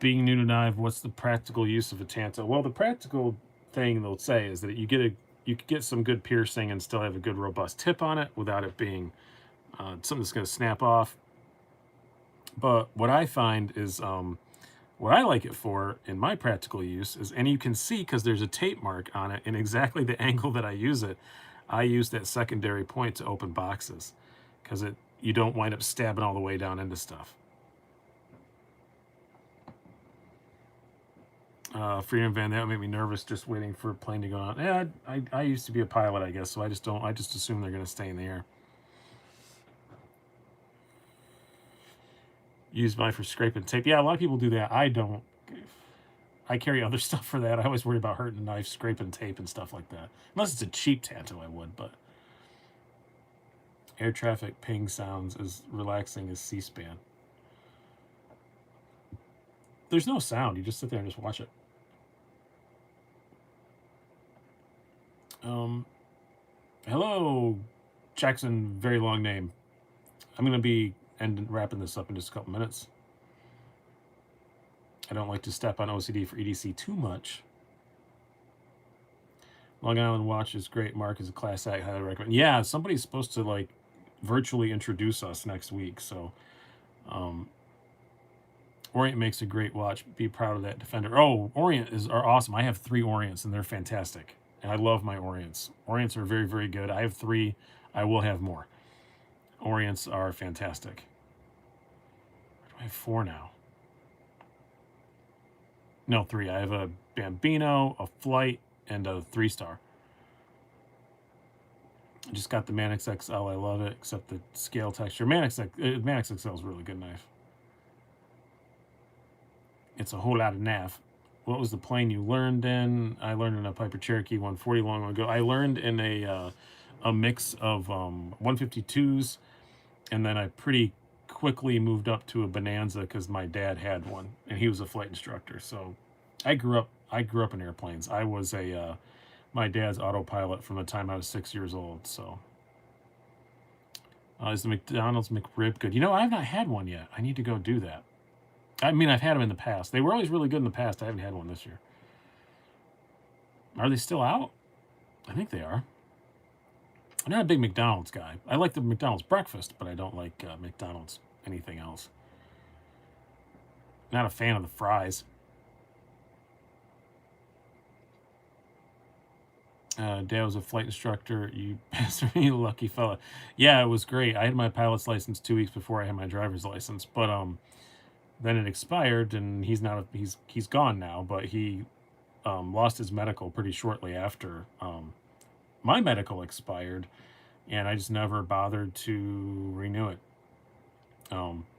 Being new to knife, what's the practical use of a Tanto? Well, the practical thing they'll say is that you could get some good piercing and still have a good robust tip on it without it being something that's going to snap off. But what I find is what I like it for in my practical use is, and you can see because there's a tape mark on it in exactly the angle that I use it. I use that secondary point to open boxes because you don't wind up stabbing all the way down into stuff. Freedom Van, that would make me nervous just waiting for a plane to go on. Yeah, I used to be a pilot, I guess, so I just assume they're going to stay in the air. Use mine for scraping tape. Yeah, a lot of people do that. I don't. I carry other stuff for that. I always worry about hurting the knife, scraping tape and stuff like that. Unless it's a cheap Tanto, I would, but air traffic ping sounds as relaxing as C-SPAN. There's no sound. You just sit there and just watch it. Hello, Jackson, very long name. I'm going to be wrapping this up in just a couple minutes. I don't like to step on OCD for EDC too much. Long Island Watch is great. Mark is a class act. Highly recommend. Yeah, somebody's supposed to like virtually introduce us next week. So, Orient makes a great watch. Be proud of that Defender. Oh, Orient are awesome. I have 3 Orients and they're fantastic. And I love my Orients. Orients are very, very good. I have 3. I will have more. Orients are fantastic. I have 4 now. No, 3. I have a Bambino, a Flight, and a 3-star. I just got the Manix XL. I love it, except the scale texture. Manix XL is a really good knife. It's a whole lot of nav. What was the plane you learned in? I learned in a Piper Cherokee 140 long ago. I learned in a mix of 152s, and then I pretty quickly moved up to a Bonanza because my dad had one, and he was a flight instructor. So I grew up in airplanes. I was my dad's autopilot from the time I was 6 years old. So is the McDonald's McRib good? You know, I have not had one yet. I need to go do that. I mean, I've had them in the past. They were always really good in the past. I haven't had one this year. Are they still out? I think they are. I'm not a big McDonald's guy. I like the McDonald's breakfast, but I don't like McDonald's anything else. Not a fan of the fries. Dad was a flight instructor. You bastard, you lucky fella. Yeah, it was great. I had my pilot's license 2 weeks before I had my driver's license, but then it expired, and he's gone now. But he lost his medical pretty shortly after my medical expired, and I just never bothered to renew it.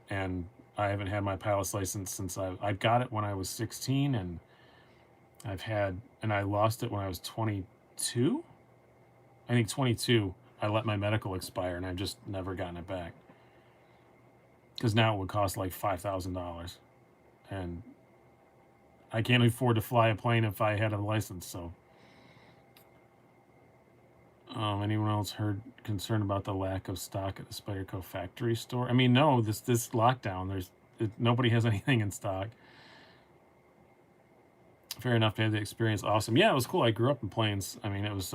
And I haven't had my pilot's license since I got it when I was 16, and I lost it when I was 22. I think 22. I let my medical expire, and I've just never gotten it back. Because now it would cost like $5,000, and I can't afford to fly a plane if I had a license. So, anyone else heard concern about the lack of stock at the Spyderco factory store? I mean, no. This lockdown, nobody has anything in stock. Fair enough to have the experience. Awesome. Yeah, it was cool. I grew up in planes. I mean, it was.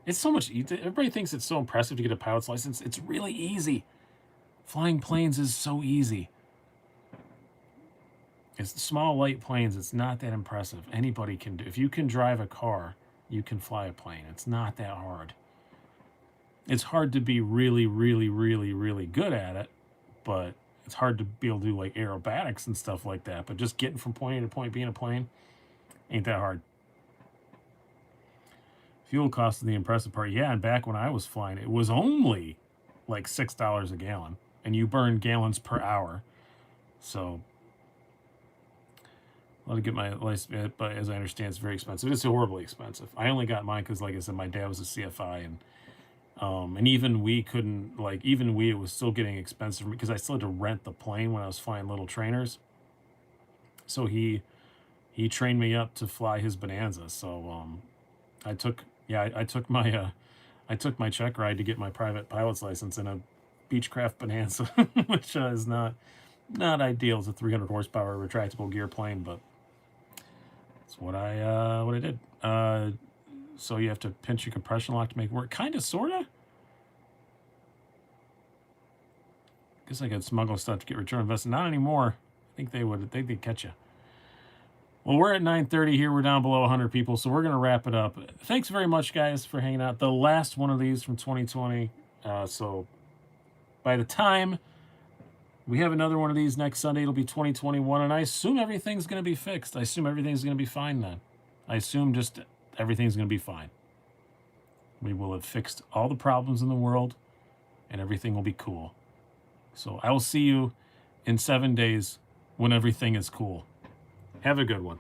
It's so much. Everybody thinks it's so impressive to get a pilot's license. It's really easy. Flying planes is so easy. It's small, light planes. It's not that impressive. Anybody can do. If you can drive a car, you can fly a plane. It's not that hard. It's hard to be really, really, really, really good at it, but it's hard to be able to do like aerobatics and stuff like that. But just getting from point A to point B in a plane ain't that hard. Fuel cost is the impressive part. Yeah, and back when I was flying, it was only like $6 a gallon. And you burn gallons per hour. So, I'll get my license, but as I understand, it's very expensive. It's horribly expensive. I only got mine because, like I said, my dad was a CFI, and even we couldn't, it was still getting expensive because I still had to rent the plane when I was flying little trainers. So he trained me up to fly his Bonanza. So, I took my check ride to get my private pilot's license in a Beechcraft Bonanza, which is not ideal. It's a 300 horsepower retractable gear plane, but that's what I did. So you have to pinch your compression lock to make it work. Kind of, sorta. Guess I could smuggle stuff to get return on investment. Not anymore. I think they'd catch you. Well, we're at 9:30 here. We're down below 100 people, so we're gonna wrap it up. Thanks very much, guys, for hanging out. The last one of these from 2020. So. By the time we have another one of these next Sunday, it'll be 2021, and I assume everything's going to be fixed. I assume everything's going to be fine then. I assume just everything's going to be fine. We will have fixed all the problems in the world, and everything will be cool. So I will see you in 7 days when everything is cool. Have a good one.